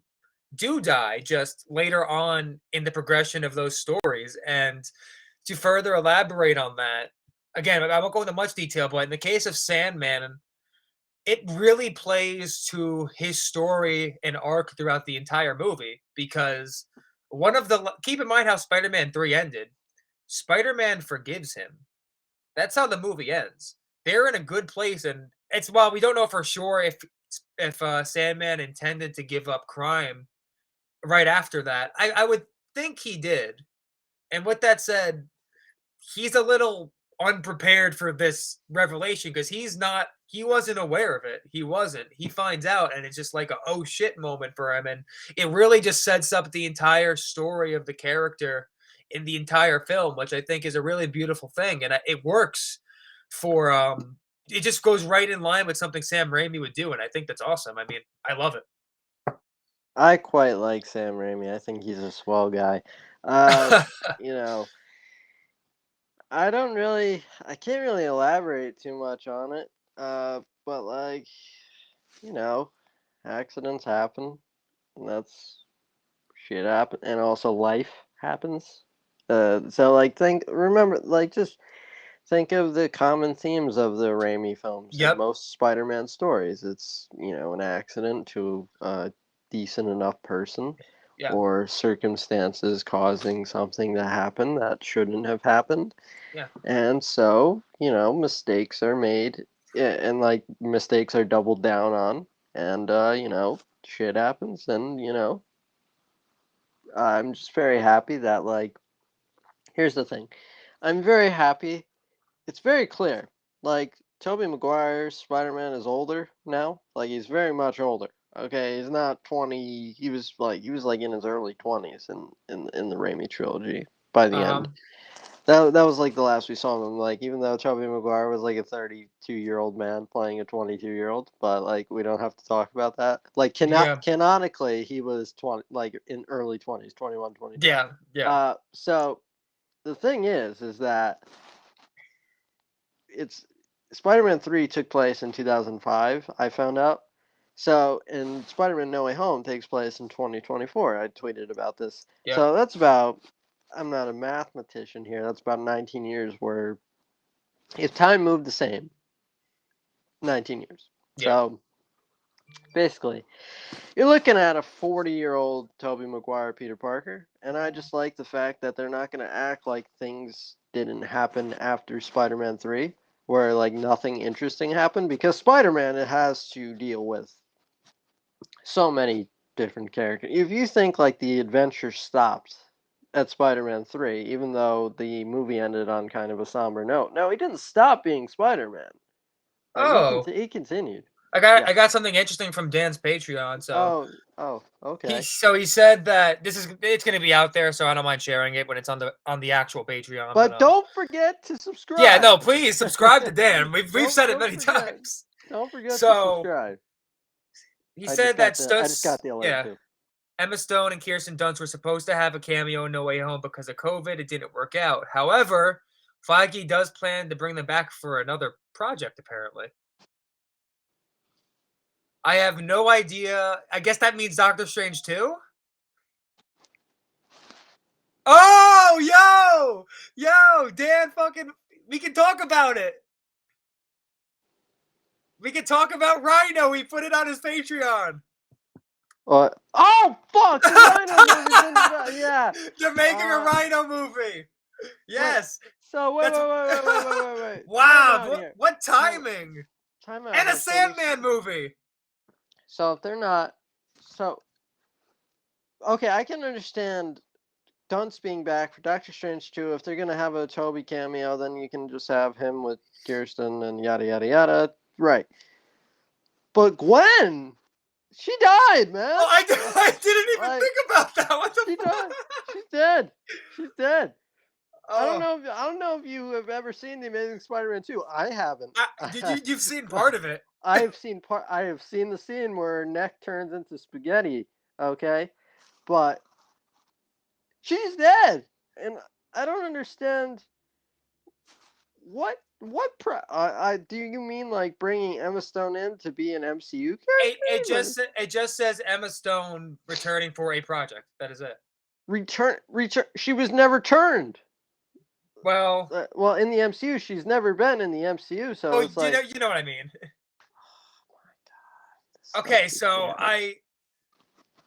do die just later on in the progression of those stories. And to further elaborate on that, again, I won't go into much detail, but in the case of Sandman, it really plays to his story and arc throughout the entire movie because keep in mind how Spider-Man 3 ended. Spider-Man forgives him. That's how the movie ends. They're in a good place, and it's while we don't know for sure if Sandman intended to give up crime right after that. I would think he did. And with that said, he's a little unprepared for this revelation because he wasn't aware of it. He finds out and it's just like a oh shit moment for him, and it really just sets up the entire story of the character in the entire film, which I think is a really beautiful thing, and it works for it just goes right in line with something Sam Raimi would do, and I think that's awesome. I mean, I love it. I quite like Sam Raimi. I think he's a swell guy. Uh, you know, I can't really elaborate too much on it. But like, you know, accidents happen. And that's shit happen, and also life happens. So like, just think of the common themes of the Raimi films and Yep. most Spider-Man stories. It's, an accident to a decent enough person, Yeah. or circumstances causing something to happen that shouldn't have happened. Yeah. And so, mistakes are made, and like mistakes are doubled down on, and shit happens, and I'm just very happy that, like, here's the thing. I'm very happy. It's very clear. Like, Tobey Maguire's Spider-Man is older now. Like, he's very much older. Okay, he's not 20. He was like in his early 20s in the Raimi trilogy by the end. That was like the last we saw of him. Like, even though Tobey Maguire was like a 32-year-old man playing a 22-year-old, but like we don't have to talk about that. Like, Yeah. canonically, he was 20, like in early 20s, 21, 22. Yeah. So the thing is that it's Spider-Man 3 took place in 2005. I found out. So, and Spider-Man No Way Home takes place in 2024. I tweeted about this. Yeah. So that's about. I'm not a mathematician here. That's about 19 years where if time moved the same, 19 years. Yeah. So basically, you're looking at a 40-year-old Tobey Maguire Peter Parker, and I just like the fact that they're not going to act like things didn't happen after Spider-Man 3, where like nothing interesting happened, because Spider-Man it has to deal with so many different characters. If you think like the adventure stopped at Spider-Man 3, even though the movie ended on kind of a somber note, no, he didn't stop being Spider-Man. Like Oh, he continued. I Yeah. got something interesting from Dan's Patreon. So Oh, okay. he said that it's going to be out there, so I don't mind sharing it when it's on the actual Patreon. But don't forget to yeah, subscribe. no, please subscribe to Dan. We've said it Don't many forget. times. Don't forget to So subscribe. he I said that just got the alert too. Emma Stone and Kirsten Dunst were supposed to have a cameo in No Way Home because of COVID. It didn't work out. However, Feige does plan to bring them back for another project, apparently. I have no idea. I guess that means Doctor Strange too? Oh, yo, Dan fucking, we can talk about it. We can talk about Rhino. He put it on his Patreon. What? Oh, fuck! The Rhino movie's in the... Yeah. They're making a Rhino movie. Yes. So, wait. Wow, what timing. Time out And a here. Sandman movie. So, if they're not... So, okay, I can understand Dunst being back for Doctor Strange 2. If they're going to have a Toby cameo, then you can just have him with Kirsten and yada, yada, yada. Right. But Gwen... She died, man. Oh, I didn't even think about that. What the fuck? She's dead. She's dead. Oh. I don't know if you have ever seen The Amazing Spider-Man 2. I haven't. You've seen part of it. I have seen the scene where her neck turns into spaghetti. Okay, but she's dead, and I don't understand what do you mean, like bringing Emma Stone in to be an MCU character? It just says Emma Stone returning for a project. That is it. Return. She was never turned. Well, in the MCU, she's never been in the MCU, so it's like you know what I mean. Oh my god. Okay,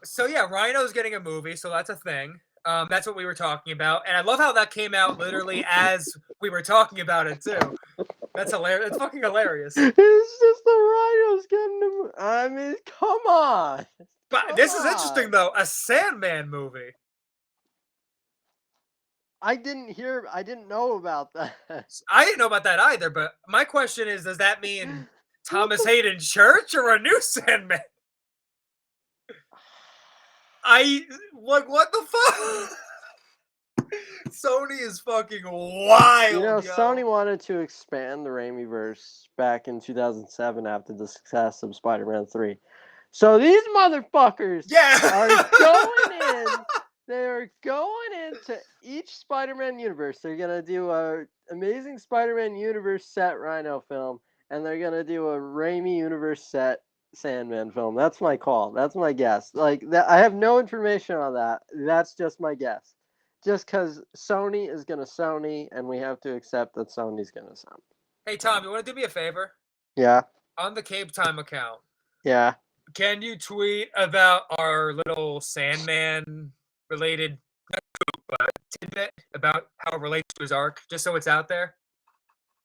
so yeah, Rhino's getting a movie, so that's a thing. That's what we were talking about, and I love how that came out literally as we were talking about it too. That's hilarious. It's fucking hilarious. It's just the Rhinos getting them. I mean, come on. But this is interesting though. A Sandman movie. I didn't know about that. I didn't know about that either, but my question is, does that mean Thomas Hayden Church or a new Sandman? What the fuck? Sony is fucking wild. You know, Sony wanted to expand the Raimiverse back in 2007 after the success of Spider-Man 3. So these motherfuckers are going in. They're going into each Spider-Man universe. They're going to do a Amazing Spider-Man universe set Rhino film, and they're going to do a Raimi universe set Sandman film. That's my call. That's my guess. Like that, I have no information on that. That's just my guess. Just because Sony is going to Sony, and we have to accept that Sony's going to Sony. Hey, Tom, you want to do me a favor? Yeah. On the Cape Time account. Yeah. Can you tweet about our little Sandman related tidbit about how it relates to his arc, just so it's out there?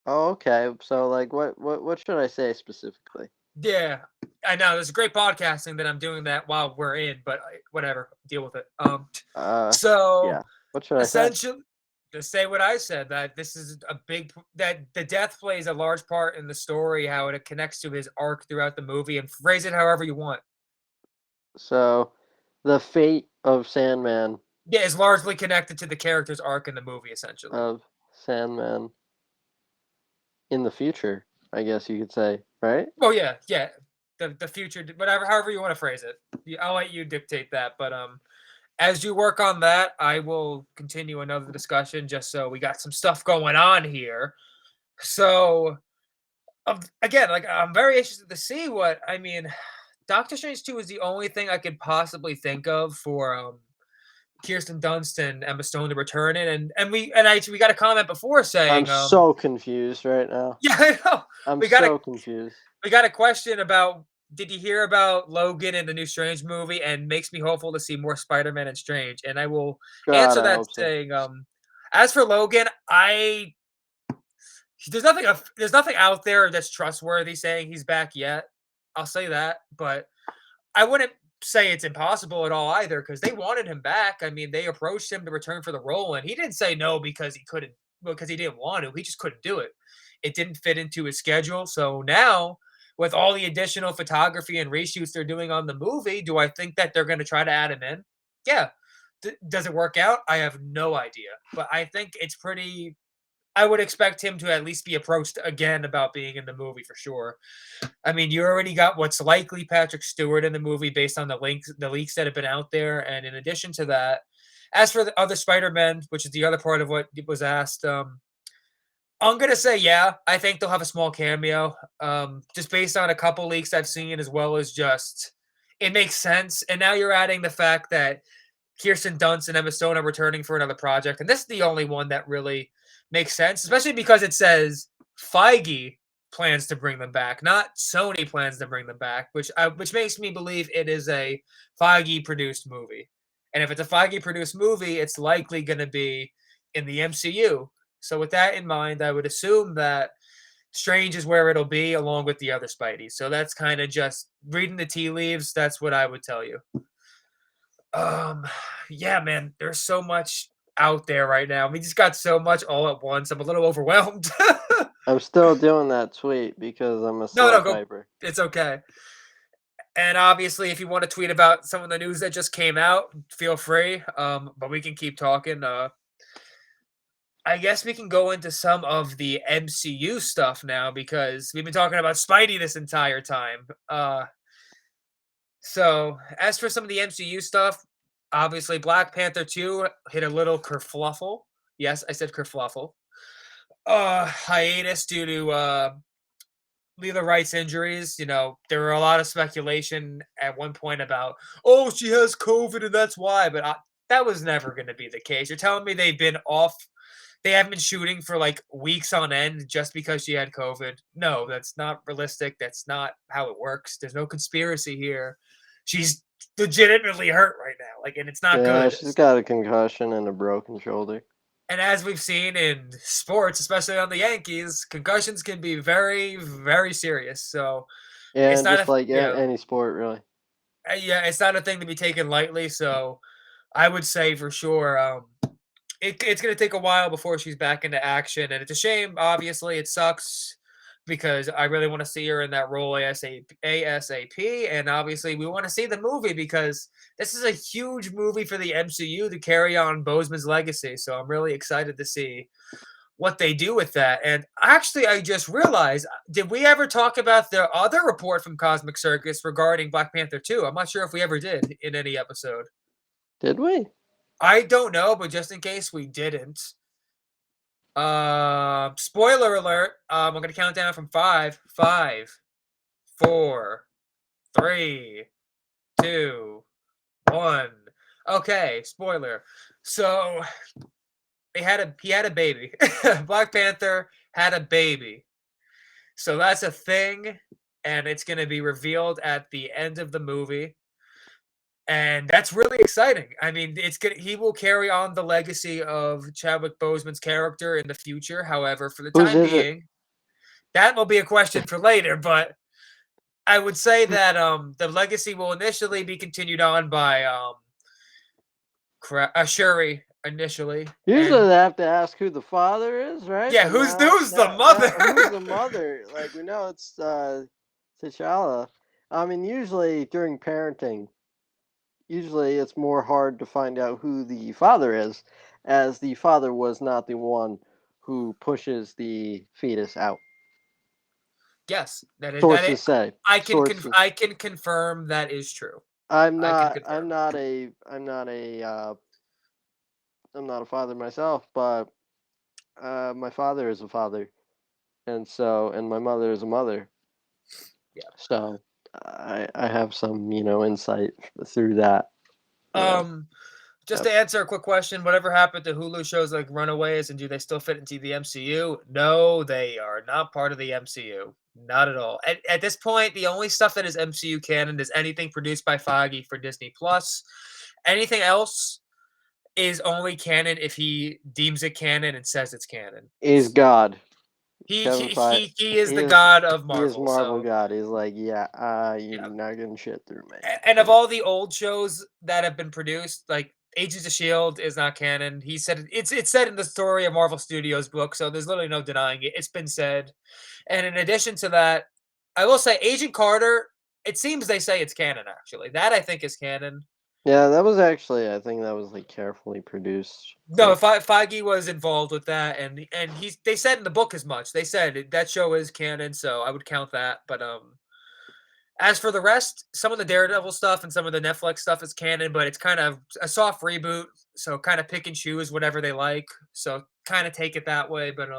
Oh, okay. So, like, what should I say specifically? Yeah, I know. There's great podcasting that I'm doing that while we're in, but whatever, deal with it. So Yeah. What should I say? essentially, to say what I said, that this is a big that the death plays a large part in the story, how it connects to his arc throughout the movie, and phrase it however you want. So, the fate of Sandman, Yeah, is largely connected to the character's arc in the movie, essentially. of Sandman in the future, I guess you could say, right? Oh yeah, yeah. The future, whatever, however you want to phrase it. I'll let you dictate that. But as you work on that, I will continue another discussion. Just so we got some stuff going on here. So again, like I'm very interested to see what I mean. Doctor Strange 2 is the only thing I could possibly think of for Kirsten Dunst and Emma Stone to return it, we got a comment before I'm saying so confused right now. yeah, I know. I'm We got a so confused. we got a question about did you hear about Logan in the new Strange movie, and makes me hopeful to see more Spider-Man and Strange. And I will God, answer I that hope so. saying as for Logan, I there's nothing out there that's trustworthy saying he's back yet. I'll say that, but I wouldn't say it's impossible at all either because they wanted him back. I mean, they approached him to return for the role, and he didn't say no because he couldn't, because he didn't want to. He just couldn't do it. It didn't fit into his schedule. So now, with all the additional photography and reshoots they're doing on the movie, do I think that they're going to try to add him in? Yeah. Does it work out? I have no idea, but I think it's pretty. I would expect him to at least be approached again about being in the movie for sure. I mean, you already got what's likely Patrick Stewart in the movie based on the leaks that have been out there, and in addition to that, as for the other Spider-Man, which is the other part of what was asked, I'm gonna say yeah. I think they'll have a small cameo, just based on a couple leaks I've seen, as well as just it makes sense. And now you're adding the fact that Kirsten Dunst and Emma Stone are returning for another project, and this is the only one that really makes sense, especially because it says Feige plans to bring them back, not Sony plans to bring them back, which makes me believe it is a Feige produced movie. And if it's a Feige produced movie, it's likely going to be in the MCU. So with that in mind, I would assume that Strange is where it'll be along with the other Spideys. So that's kind of just reading the tea leaves. That's what I would tell you. Um, yeah, man, there's so much out there right now. We just got so much all at once. I'm a little overwhelmed. I'm still doing that tweet because I'm a No, slow go. typer. It's okay. And obviously, if you want to tweet about some of the news that just came out, feel free. But we can keep talking. I guess we can go into some of the MCU stuff now because we've been talking about Spidey this entire time. So as for some of the MCU stuff, obviously Black Panther 2 hit a little kerfluffle. Yes, I said kerfluffle. Hiatus due to Leela Wright's injuries. You know, there were a lot of speculation at one point about, oh, she has COVID and that's why. But that was never going to be the case. You're telling me they've been off, they haven't been shooting for like weeks on end just because she had COVID? No, that's not realistic. That's not how it works. There's no conspiracy here. She's legitimately hurt right now. Like, and it's not Yeah, good. she's got a concussion and a broken shoulder. And as we've seen in sports, especially on the Yankees, concussions can be very, very serious. So Yeah, it's not just a like yeah, any sport, really. yeah, it's not a thing to be taken lightly. So I would say for sure, it's going to take a while before she's back into action, and it's a shame. Obviously, it sucks because I really want to see her in that role ASAP. And obviously, we want to see the movie because this is a huge movie for the MCU to carry on Boseman's legacy. So I'm really excited to see what they do with that. And actually, I just realized, did we ever talk about the other report from Cosmic Circus regarding Black Panther 2? I'm not sure if we ever did in any episode. Did we? I don't know, but just in case we didn't. Spoiler alert. I'm gonna count down from five, 4, 3, 2, 1. Okay, spoiler. So he had a baby. Black Panther had a baby. So that's a thing, and it's gonna be revealed at the end of the movie. And that's really exciting. I mean, he will carry on the legacy of Chadwick Boseman's character in the future. However, for the Whose time is it? being, that will be a question for later, but I would say that the legacy will initially be continued on by Shuri initially, Usually and they have to ask who the father is, right? yeah, But who's now, who's the now, mother? now, who's the mother? Like we know it's T'Challa. I mean, usually during parenting, usually it's more hard to find out who the father is, as the father was not the one who pushes the fetus out. Yes, that is that. Sources say. Sources. I can confirm that is true. I'm I can not. I'm confirm. not a. I'm not a. I'm not a father myself, but my father is a father, and my mother is a mother. Yeah. So I have some insight through that. You know. Um, just Yep. to answer a quick question, whatever happened to Hulu shows like Runaways, and do they still fit into the MCU? No, they are not part of the MCU. Not at all. At this point, the only stuff that is MCU canon is anything produced by Feige for Disney Plus. Anything else is only canon if he deems it canon and says it's canon. He's God. He Kevin he Feige. he, he is He the is god of he is Marvel. Marvel So God. He's like, yeah, you're yeah. not getting shit through me. And of all the old shows that have been produced, like Agents of Shield is not canon. He said it's said in the story of Marvel Studios book, so there's literally no denying it. It's been said. And in addition to that, I will say Agent Carter. It seems they say it's canon actually. That I think is canon. Yeah, that was actually. I think that was like carefully produced. No, Like, Feige was involved with that, and he's they said in the book as much. They said that show is canon, so I would count that. But as for the rest, some of the Daredevil stuff and some of the Netflix stuff is canon, but it's kind of a soft reboot, so kind of pick and choose whatever they like. So kind of take it that way, but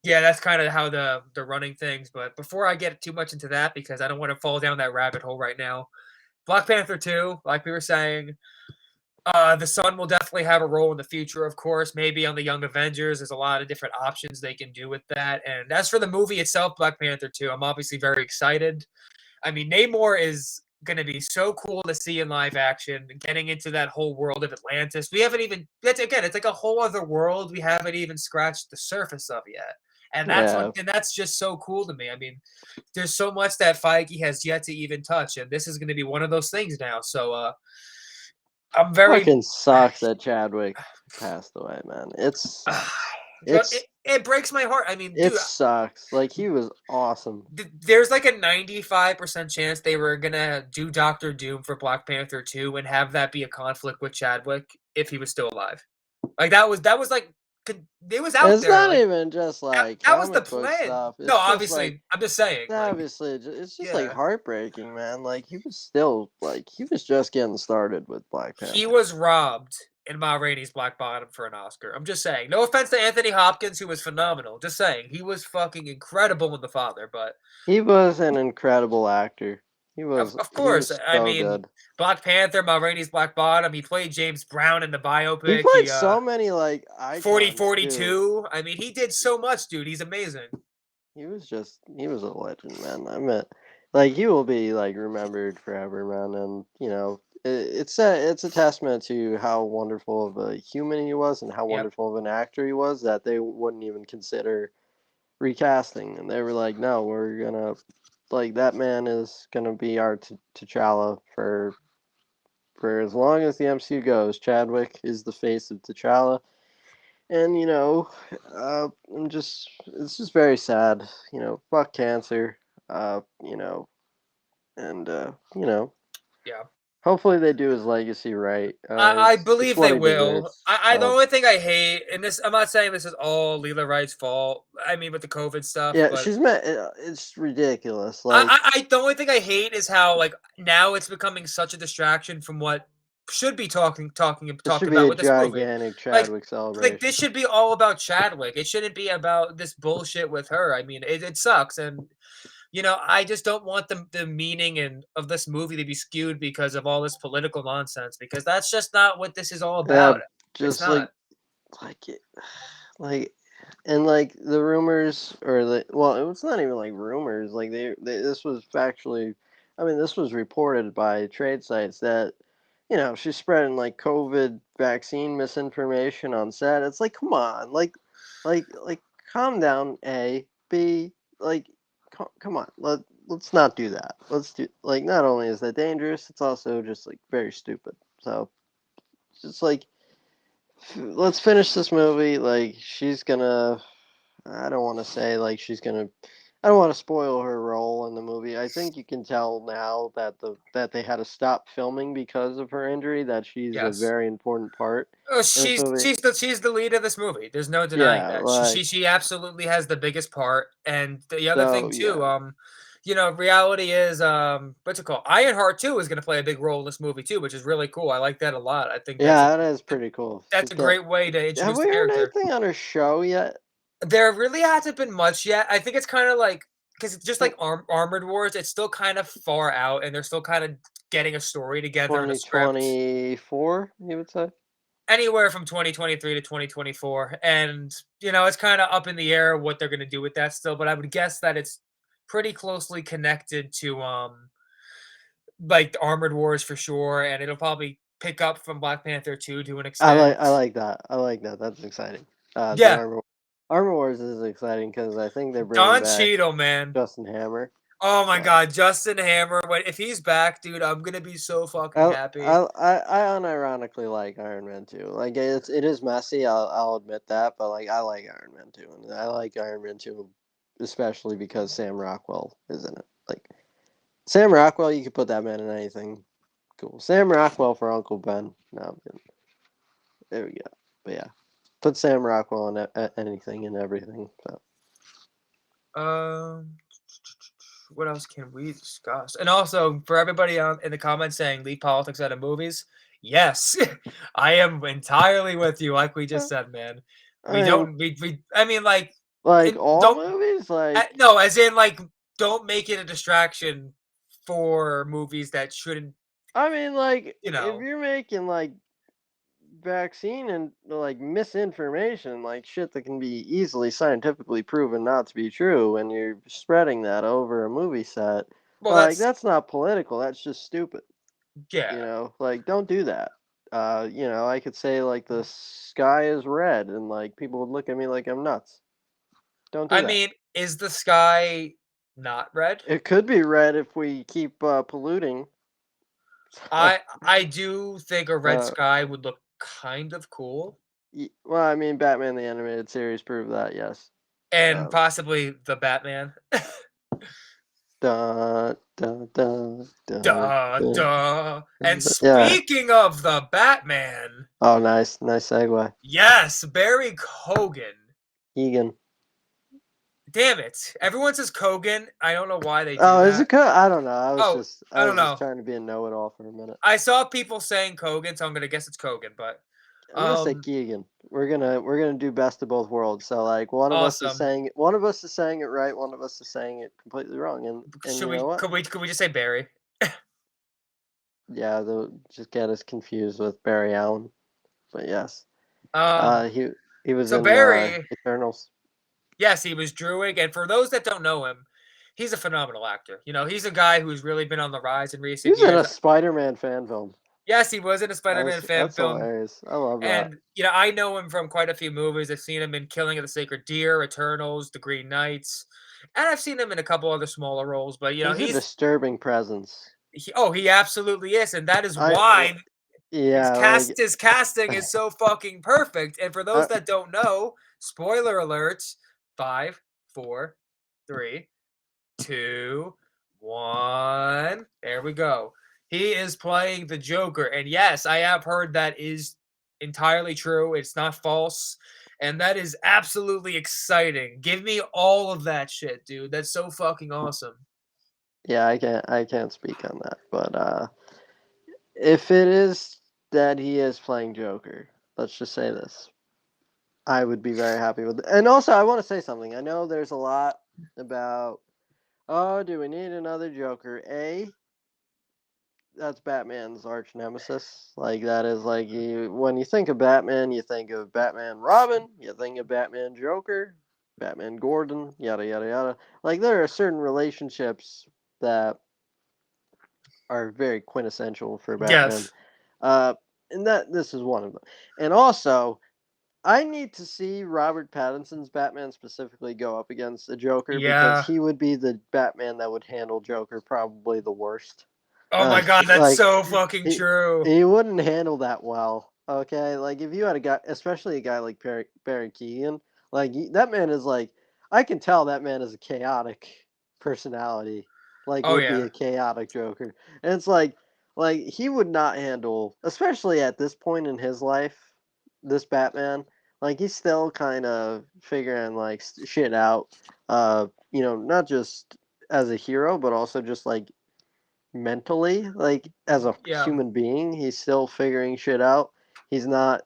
yeah, that's kind of how the running things. But before I get too much into that, because I don't want to fall down that rabbit hole right now, Black Panther 2, like we were saying, the Sun will definitely have a role in the future, of course. Maybe on the Young Avengers, there's a lot of different options they can do with that. And as for the movie itself, Black Panther 2, I'm obviously very excited. I mean, Namor is going to be so cool to see in live action, getting into that whole world of Atlantis. We haven't even, that's again, it's like a whole other world we haven't even scratched the surface of yet. yeah, And that's just so cool to me. I mean, there's so much that Feige has yet to even touch, and this is going to be one of those things now. So, I'm very fucking sucks that Chadwick passed away, man. It's it breaks my heart. I mean, it dude, sucks. Like he was awesome. there's like a 95% chance they were gonna do Doctor Doom for Black Panther 2 and have that be a conflict with Chadwick if he was still alive. Like that was like it was And out it's there. not Like even just like that was the comic book plan. stuff. No, It's just like obviously, I'm just saying. Like, obviously it's just like yeah, heartbreaking, man. Like he was still like he was just getting started with Black he Panther. was robbed in Ma Rainey's Black Bottom for an Oscar. I'm just saying. No offense to Anthony Hopkins, who was phenomenal. Just saying, he was fucking incredible in The Father, but He was an incredible actor. Of He course. was I so mean, good. Black Panther, Ma Rainey's Black Bottom. He played James Brown in the He biopic. played so many like Forty icons forty too. two. I mean, he did so much, dude. He's amazing. He was a legend, man. I mean, like he will be like remembered forever, man. And it's a testament to how wonderful of a human he was and how Yep. wonderful of an actor he was that they wouldn't even consider recasting. And they were like, no, we're gonna like that man is gonna be our T'Challa for as long as the MCU goes. Chadwick is the face of T'Challa. And it's just very sad. Fuck cancer. You know, and Yeah. hopefully they do his legacy right. I It's believe what they he will. deserves. I the only thing I hate, and this I'm not saying this is all Leela Wright's fault. I mean, with the COVID stuff, Yeah, but she's met. It's ridiculous. Like the only thing I hate is how like now it's becoming such a distraction from what should be this talked should be about a with this movie. gigantic Like Chadwick like celebration. this should be all about Chadwick. It shouldn't be about this bullshit with her. I mean, it sucks, and I just don't want the meaning and of this movie to be skewed because of all this political nonsense. Because that's just not what this is all Yeah, about. It's just not. like it, like and like the rumors or the well, it's not even like rumors. Like they this was factually, I mean, this was reported by trade sites that she's spreading like COVID vaccine misinformation on set. It's like, come on, like calm down. A B, like, come on. let's not do that. Let's do like not only is that dangerous, it's also just like very stupid. So just like let's finish this movie. Like she's gonna. I don't want to say like she's gonna. I don't want to spoil her role in the movie. I think you can tell now that they had to stop filming because of her injury. That she's a Yes. very important part Oh, in this movie. she's the lead of this movie. There's no denying Yeah, that. like She absolutely has the biggest part. And the other so. thing Yeah, too, reality is what's it called? Ironheart too is going to play a big role in this movie too, which is really cool. I like that a lot. I think yeah, that is pretty cool. that's She's a got. great way to Have introduce we the heard character. anything on her show yet? There really hasn't been much yet. I think it's kind of like because it's just like Armored Wars. It's still kind of far out, and they're still kind of getting a story together and a script. 2024, you would say? Anywhere from 2023 to 2024, and it's kind of up in the air what they're going to do with that still, but I would guess that it's pretty closely connected to like the Armored Wars for sure, and it'll probably pick up from Black Panther 2 to an extent. I like that. I like that. That's exciting. The Yeah, Armor Wars is exciting because I think they're bringing Don back Cheadle, man. Justin Hammer. Oh my So god, Justin Hammer, if he's back, dude, I'm going to be so fucking happy. I unironically like Iron Man 2. Like it is messy. I'll admit that, but like I like Iron Man 2, and I like Iron Man 2 especially because Sam Rockwell is in it. Like Sam Rockwell, you could put that man in anything. Cool. Sam Rockwell for Uncle Ben. No, I'm kidding. There we go. But yeah, put Sam Rockwell in anything and everything. So Um what else can we discuss? And also, for everybody in the comments saying leave politics out of movies, yes, I am entirely with you. Like we just said, man, I we mean, don't. We I mean, like, like and all don't movies, like no, as in like, don't make it a distraction for movies that shouldn't. I mean, like You if know, you're making like vaccine and like misinformation, like shit that can be easily scientifically proven not to be true, and you're spreading that over a movie set, well, like that's that's not political. That's just stupid. You yeah. know, like don't do that. I could say like the sky is red, and like people would look at me like I'm nuts. Don't do I that. mean, is the sky not red? It could be red if we keep polluting. So, I do think a red uh, sky would look kind of cool. well, I mean, Batman the animated series proved that. Yes. And Um, possibly the Batman. dun, dun, dun, dun, Duh, dun, duh. And dun. Yeah. speaking of the Batman, Oh, nice, nice segue. yes, Barry Cogan. Egan. Damn it. Everyone says Cogan. I don't know why they do Oh, is that. it? I don't know. Oh, I I don't was just know. trying to be a know-it-all for a minute. I saw people saying Cogan, so I'm gonna guess it's Cogan, but I'm gonna say um Keegan. We're gonna do best of both worlds. So like awesome. one of us is saying it right, one of us is saying it completely wrong. And Should you know we what? could we just say Barry? Yeah, they'll just get us confused with Barry Allen. But yes. Um He was so in Barry, Eternals. yes, he was Druig, and for those that don't know him, he's a phenomenal actor. He's a guy who's really been on the rise in He recent was in years. a Spider-Man fan film. Yes, he was in a Spider-Man fan That's film, hilarious. I love that. and I know him from quite a few movies. I've seen him in Killing of the Sacred Deer, Eternals, The Green Knights, and I've seen him in a couple other smaller roles. But He's a disturbing presence. he absolutely is, and that is I why yeah, like his casting is so fucking perfect. And for those I, that don't know, spoiler alerts: 5, 4, 3, 2, 1. There we go. He is playing the Joker. And yes, I have heard that is entirely true. It's not false. And that is absolutely exciting. Give me all of that shit, dude. That's so fucking awesome. yeah, I can't speak on that. But if it is that he is playing Joker, let's just say this. I would be very happy with it. And also I want to say something. I know there's a lot about oh, do we need another Joker? That's Batman's arch nemesis. Like that is like when you think of Batman, you think of Batman Robin, you think of Batman Joker, Batman Gordon, yada yada yada. Like there are certain relationships that are very quintessential for Batman. Yes. Uh, and that this is one of them. And also, I need to see Robert Pattinson's Batman specifically go up against the Joker because Yeah. he would be the Batman that would handle Joker probably the worst. Oh my God, that's Like so fucking he true. he wouldn't handle that well. Okay, like if you had a guy, especially a guy like Barry Keegan, like that man is like, I can tell that man is a chaotic personality. Like Oh would be yeah. a chaotic Joker, and it's like he would not handle, especially at this point in his life, this Batman. Like he's still kind of figuring like shit out. Not just as a hero, but also just like mentally, like as a Yeah. human being, he's still figuring shit out. He's not.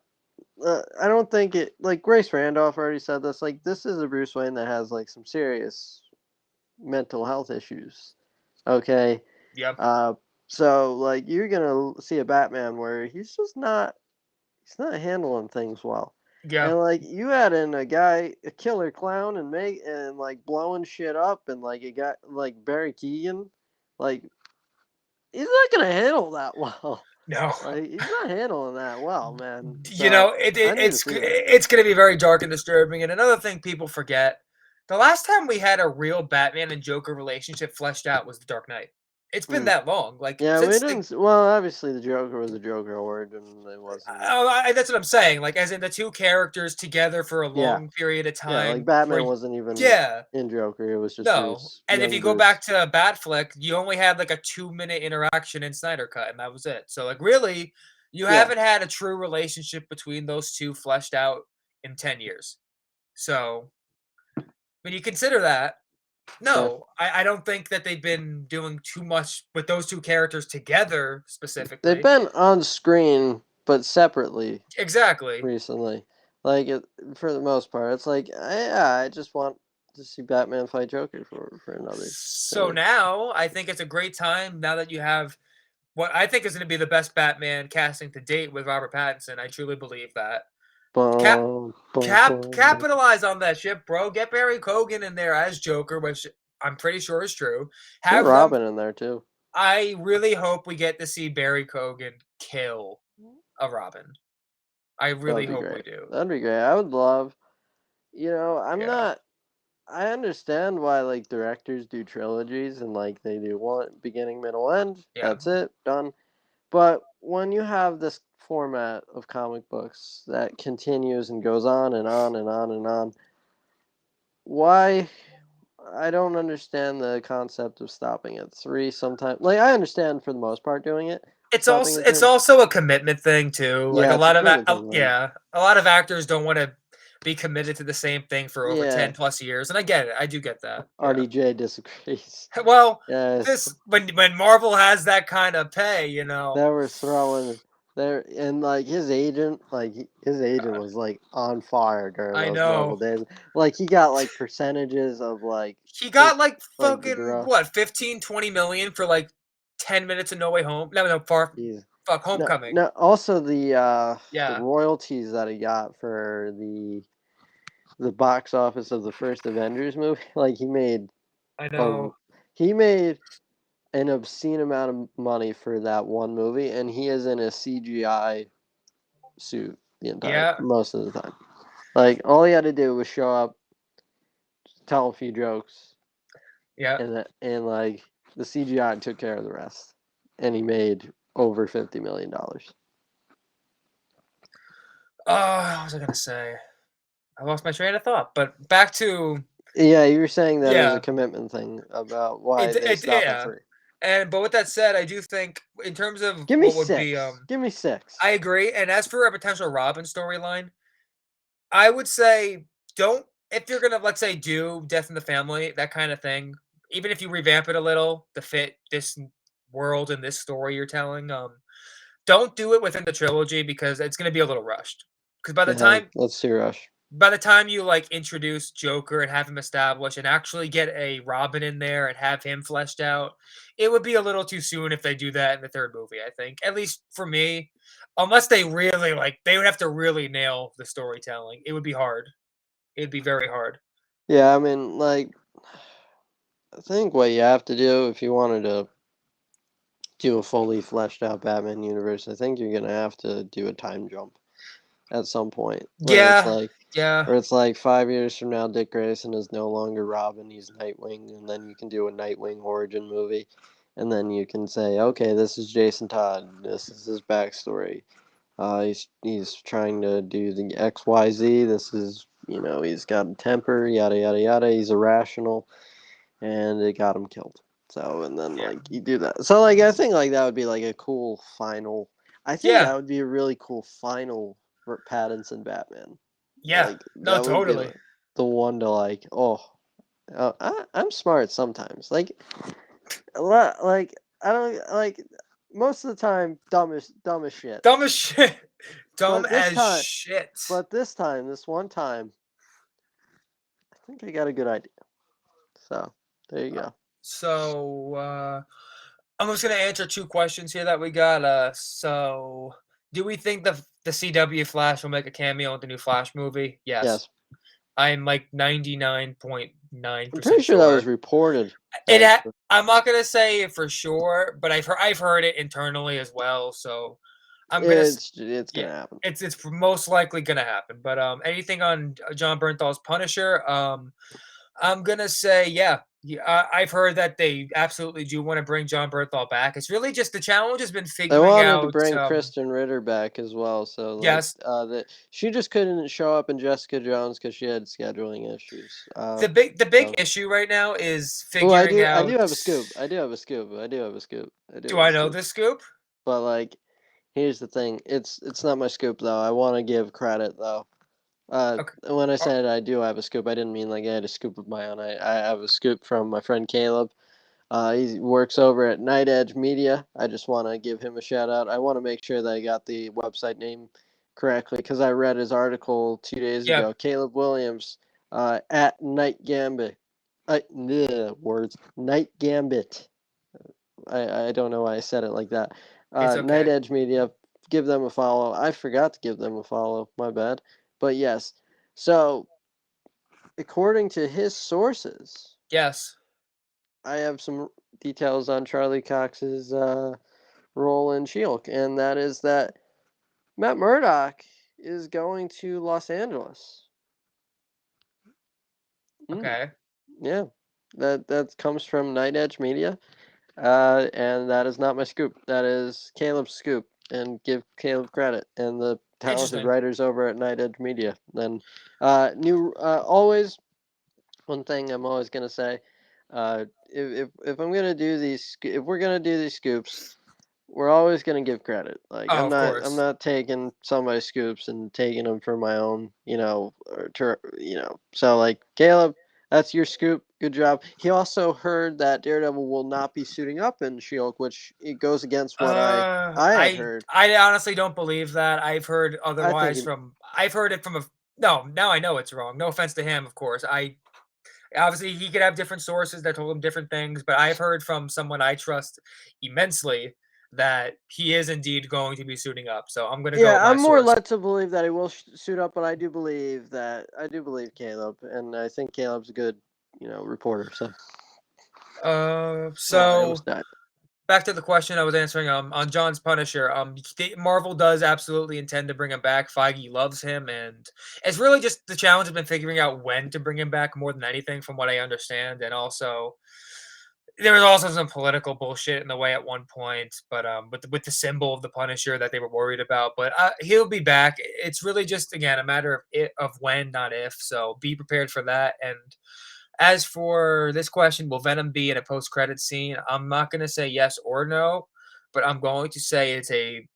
I don't think it. Like Grace Randolph already said this. Like this is a Bruce Wayne that has like some serious mental health issues. Okay. Yep. Uh, so like you're gonna see a Batman where he's just not. He's not handling things well. Yeah. And like you add in a guy, a killer clown, and like blowing shit up, and like a guy like Barry Keegan, like he's not gonna handle that well. No. Like he's not handling that well, man. You So know, it, I it need to it's see it. it's going to be very dark and disturbing. And another thing people forget, the last time we had a real Batman and Joker relationship fleshed out was The Dark Knight. It's been Mm. that long. Like Yeah, we since the didn't. Well, obviously the Joker was a Joker origin. It wasn't. that's what I'm saying. Like as in the two characters together for a Yeah, long period of yeah. Like time where Batman wasn't even yeah, in Joker. It was just no. Bruce, And if you young go back Bruce. to Batfleck, you only had like a 2-minute interaction in Snyder Cut, and that was it. So like really, you Yeah, haven't had a true relationship between those two fleshed out in 10 years. So when you consider that, yeah. no, I don't think that they've been doing too much with those two characters together They've specifically. been on screen, but separately Exactly. recently. Like for the most part, it's like yeah, I just want to see Batman fight Joker for another So story. now I think it's a great time now that you have what I think is going to be the best Batman casting to date with Robert Pattinson. I truly believe that. Cap Boom, boom, boom. capitalize on that shit, bro. Get Barry Cogan in there as Joker, which I'm pretty sure is true. Get Have them. Robin in there too. I really hope we get to see Barry Cogan kill a Robin. I That really would be hope we great. do. That'd be great. I would love. I'm Yeah. not. I understand why like directors do trilogies and like they do one beginning, middle, end. Yeah. That's it, done. But when you have this format of comic books that continues and goes on and on and on and on, why I don't understand the concept of stopping at three sometimes. Like I understand for the most part doing it, stopping at It's two. also a commitment thing too. Like Yeah, it's a commitment thing, man. yeah, a lot of actors don't want to be committed to the same thing for over Yeah, 10 plus years, and I get it. I do get that. Yeah. RDJ disagrees. Well, Yes, this when Marvel has that kind of pay, you know. they were throwing there, and like his agent was like on fire during I those Marvel know. days. Like he got like percentages of He the got like like the fucking draw. what, 15, 20 million for like 10 minutes of No Way Home. No, no, far He's fuck no, Homecoming. no. Also the Yeah, royalties that he got for the box office of the first Avengers movie. Like I a know. he made an obscene amount of money for that one movie, and he is in a CGI suit the entire Yeah, most of the time. Like all he had to do was show up, tell a few jokes, yeah. and like the CGI took care of the rest, and he made over $50 million. What was I gonna say? I lost my train of thought. But back to Yeah, you were saying that it was a yeah, commitment thing about why they stop at yeah. three. And but with that said, I do think in terms of Give me what would be six. Give me six. I agree. And as for a potential Robin storyline, I would say don't if you're gonna let's say do Death in the Family, that kind of thing, even if you revamp it a little to fit this world and this story you're telling, don't do it within the trilogy because it's gonna be a little rushed. Because Yeah, let's see Rush. by the time you like introduce Joker and have him established and actually get a Robin in there and have him fleshed out, it would be a little too soon if they do that in the third movie, I think. At least for me, unless they really like they would have to really nail the storytelling. It would be hard. It'd be very hard. Yeah, I mean, like, I think what you have to do if you wanted to do a fully fleshed out Batman universe, I think you're gonna have to do a time jump. at some point, where it's Yeah, like, yeah, or it's like 5 years from now, Dick Grayson is no longer Robin, he's Nightwing, and then you can do a Nightwing origin movie, and then you can say, okay, this is Jason Todd, this is his backstory. He's trying to do the XYZ. This is, he's got a temper, yada yada yada. He's irrational, and it got him killed. So, and then yeah, like you do that. So like I think like that would be like a cool final. I think yeah, that would be a really cool final for Pattinson Batman. yeah. Like No, that would be totally. like the one to like. I'm smart sometimes. A lot. Like I don't like most of the time dumb as shit. Dumb as shit. Dumb But this as time, shit. this one time, I think I got a good idea. So there you go. So I'm just gonna answer two questions here that we got. So do we think the CW Flash will make a cameo in the new Flash movie? Yes. Yes, I'm like I'm pretty 99.9% sure that was sure. reported. It That I'm not gonna say it for sure, but I've heard it internally as well. So I'm gonna it's yeah, gonna happen. it's most likely gonna happen. But anything on John Bernthal's Punisher? I'm gonna say yeah. Yeah, I've heard that they absolutely do want to bring John Bernthal back. It's really just the challenge has been They figuring wanted to out. bring Kristen Ritter back as well, so like Yes, that she just couldn't show up in Jessica Jones because she had scheduling issues. the big So issue right now is oh, figuring I out. do have a scoop. I do have a scoop. I do have a scoop. I do Do have a I know scoop. this scoop? But like, here's the thing. It's not my scoop though. I want to give credit though. Okay. When I Oh, said I do have a scoop, I didn't mean like I had a scoop of my own. I have a scoop from my friend Caleb. He works over at Night Edge Media. I just want to give him a shout out. I want to make sure that I got the website name correctly because I read his article 2 days yeah, ago. Caleb Williams at Night Gambit. Words. Night Gambit. I don't know why I said it like that. it's Night okay. Edge Media. Give them a follow. I forgot to give them a follow. My bad. But yes. So, according to his sources, Yes. I have some details on Charlie Cox's role in She-Hulk, and that is that Matt Murdock is going to Los Angeles. Mm, Okay. yeah, that comes from Night Edge Media, and that is not my scoop. That is Caleb's scoop, and give Caleb credit and the talented Interesting. writers over at Night Edge Media. Then, always one thing I'm always gonna say, if I'm gonna do if we're gonna do these scoops, we're always gonna give credit. Like Oh, of I'm course. not taking somebody's scoops and taking them for my own, So like Caleb, that's your scoop. Good job. He also heard that Daredevil will not be suiting up in She-Hulk, which it goes against what I had I heard. I honestly don't believe that. I've heard I think otherwise he, from. I've heard it from a. No, now I know it's wrong. No offense to him, of course. I obviously he could have different sources that told him different things, but I've heard from someone I trust immensely that he is indeed going to be suiting up. So I'm gonna go with yeah, my I'm more source. led to believe that he will suit up, but I do believe Caleb, and I think Caleb's a good, reporter. So I So almost died. back to the question I was answering on John's Punisher. Marvel does absolutely intend to bring him back. Feige loves him, and it's really just the challenge has been figuring out when to bring him back more than anything, from what I understand. And also, there was also some political bullshit in the way at one point, but with the symbol of the Punisher that they were worried about. But he'll be back. It's really just again a matter of when, not if. So be prepared for that. And as for this question, will Venom be in a post-credit scene? I'm not going to say yes or no, but I'm going to say it's a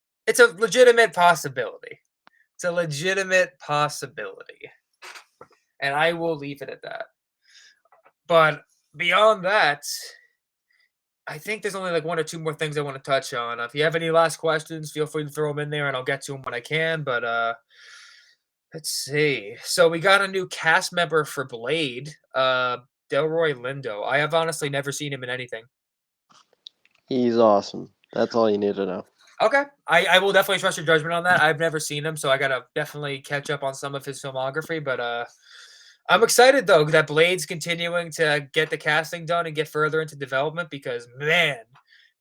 legitimate possibility. It's a legitimate possibility, and I will leave it at that. But beyond that, I think there's only like one or two more things I want to touch on. If you have any last questions, feel free to throw them in there, and I'll get to them when I can. But let's see. So we got a new cast member for Blade, Delroy Lindo. I have honestly never seen him in anything. He's awesome. That's all you need to know. Okay, I will definitely trust your judgment on that. I've never seen him, so I gotta definitely catch up on some of his filmography. But I'm excited though that Blade's continuing to get the casting done and get further into development because man,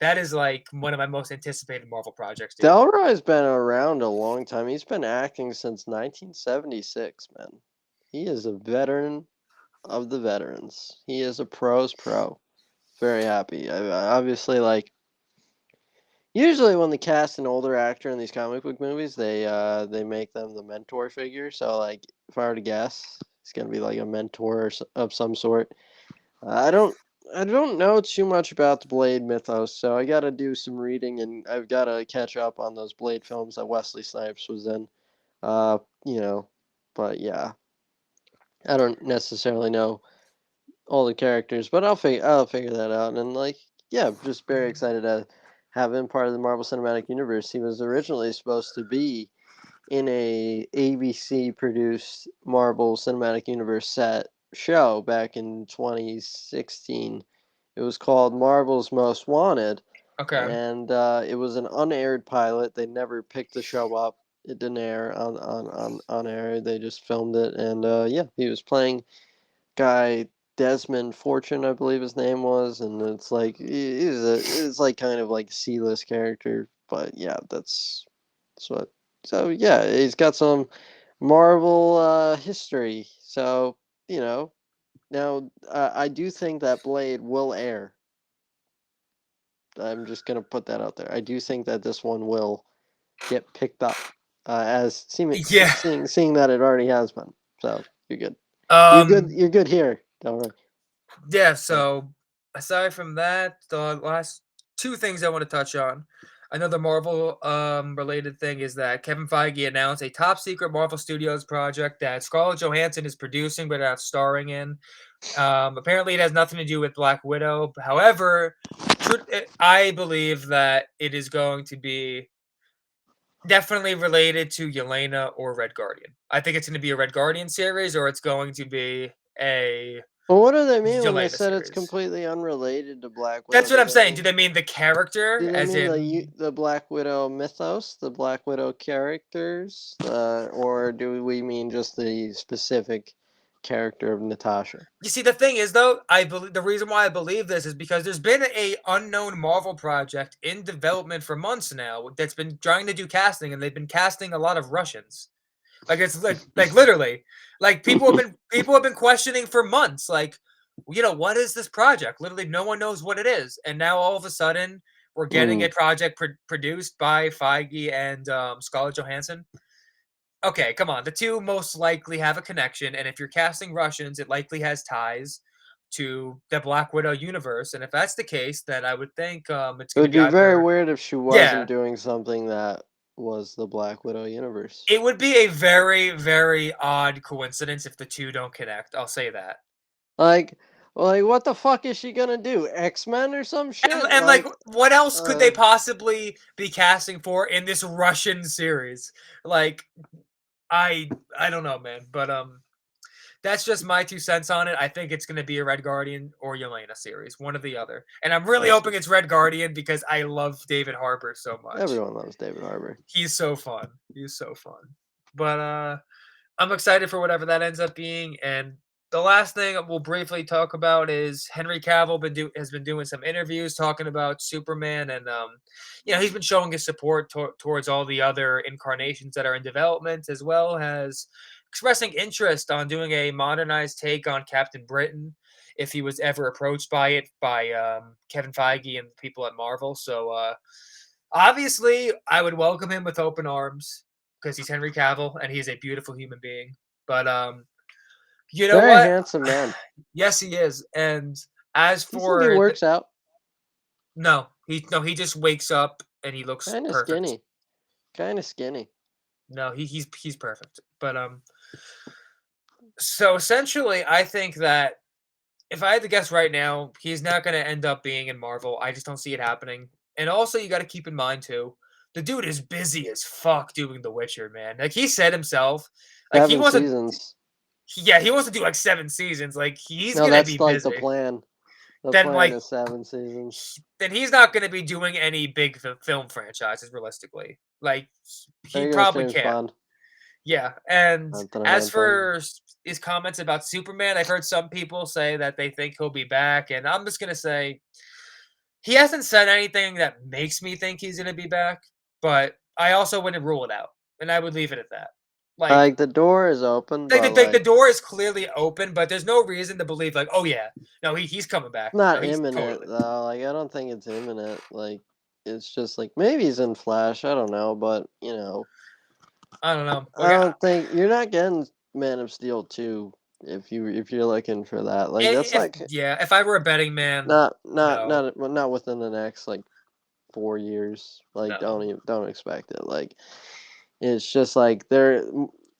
That is like one of my most anticipated Marvel projects, dude. Delroy's been around a long time. He's been acting since 1976, man. He is a veteran of the veterans. He is a pro's pro. Very happy. Obviously, like, usually when they cast an older actor in these comic book movies, they make them the mentor figure. So, like, if I were to guess, it's gonna be like a mentor of some sort. I don't know too much about the Blade mythos, so I gotta do some reading, and I've gotta catch up on those Blade films that Wesley Snipes was in. Uh, you know, but yeah, I don't necessarily know all the characters, but I'll figure that out. And like, yeah, just very excited to have him part of the Marvel Cinematic Universe. He was originally supposed to be in a ABC produced Marvel Cinematic Universe set show back in 2016. It was called Marvel's Most Wanted, Okay. and it was an unaired pilot. They never picked the show up. It didn't air on air. They just filmed it, and yeah, he was playing guy Desmond Fortune, I believe his name was, and it's like it's like kind of like C-list character, but yeah, that's what. So yeah, he's got some Marvel history. So now I do think that Blade will air. I'm just gonna put that out there. I do think that this one will get picked up, as Yeah. seeing that it already has been. So you're good. You're good. Um. You're good here. Don't worry. Yeah. So aside from that, the last two things I want to touch on. Another Marvel related thing is that Kevin Feige announced a top secret Marvel Studios project that Scarlett Johansson is producing but not starring in. Apparently, it has nothing to do with Black Widow. However, I believe that it is going to be definitely related to Yelena or Red Guardian. I think it's going to be a Red Guardian series, or it's going to be a Well, what do they mean when they Yelena said it's series. completely unrelated to Black Widow? That's what Do I'm they saying. Do mean they mean the character, do they as mean in? the Black Widow mythos, the Black Widow characters, or do we mean just the specific character of Natasha? You see, the thing is, though, I believe the reason why I believe this is because there's been a unknown Marvel project in development for months now that's been trying to do casting, and they've been casting a lot of Russians. Like it's like literally, like people have been questioning for months. Like, what is this project? Literally, no one knows what it is, and now all of a sudden, we're getting a Mm. project produced by Feige and Scarlett Johansson. Okay, come on. The two most likely have a connection, and if you're casting Russians, it likely has ties to the Black Widow universe. And if that's the case, then I would think it's It going to would be be very either. weird if she wasn't Yeah, doing something that was the Black Widow universe. it would be a very, very odd coincidence if the two don't connect. I'll say that. Like, what the fuck is she gonna do? X-Men or some And, shit? and like, Like, what else could they uh, possibly be casting for in this Russian series? Like, I don't know, man. But that's just my 2 cents on it. I think it's going to be a Red Guardian or Yelena series, one or the other. And I'm really I see. hoping it's Red Guardian because I love David Harbour so much. Everyone loves David Harbour. He's so fun. He's so fun. But I'm excited for whatever that ends up being. And the last thing we'll briefly talk about is Henry Cavill has been doing some interviews talking about Superman, and he's been showing his support towards all the other incarnations that are in development, as well as expressing interest on doing a modernized take on Captain Britain if he was ever approached by it by Kevin Feige and people at Marvel. So obviously, I would welcome him with open arms because he's Henry Cavill and he's a beautiful human being. But you know Very what? handsome man. Yes, he is. And as You think he for works out? no, he just wakes up and he looks Kind of perfect. skinny. Kind of skinny. No, he's perfect. But so essentially, I think that if I had to guess right now, he's not going to end up being in Marvel. I just don't see it happening. And also, you got to keep in mind too, the dude is busy as fuck doing The Witcher, man. Like he said himself, like he 7 wasn't. seasons. Yeah, he wants to do like 7 seasons. Like he's No, gonna be that's like the busy. plan. The Then plan like is 7 seasons. then he's not gonna be doing any big film franchises realistically. Like he There goes probably James can't. Bond. Yeah, and Dun, dun, as dun, dun. for his comments about Superman, I've heard some people say that they think he'll be back, and I'm just gonna say He hasn't said anything that makes me think he's gonna be back, but I also wouldn't rule it out, and I would leave it at that. Like the door is open, Like but the like door is clearly open, but there's no reason to believe like, oh yeah, no, he's coming back. No, not he's imminent totally. though. Like I don't think it's imminent. Like it's just like maybe he's in Flash. I don't know, but I don't know. I don't think you're not getting Man of Steel 2 if you're looking for that. Like that's If not if I were a betting man, no, not within the next like 4 years. Like no. don't expect it. Like it's just like there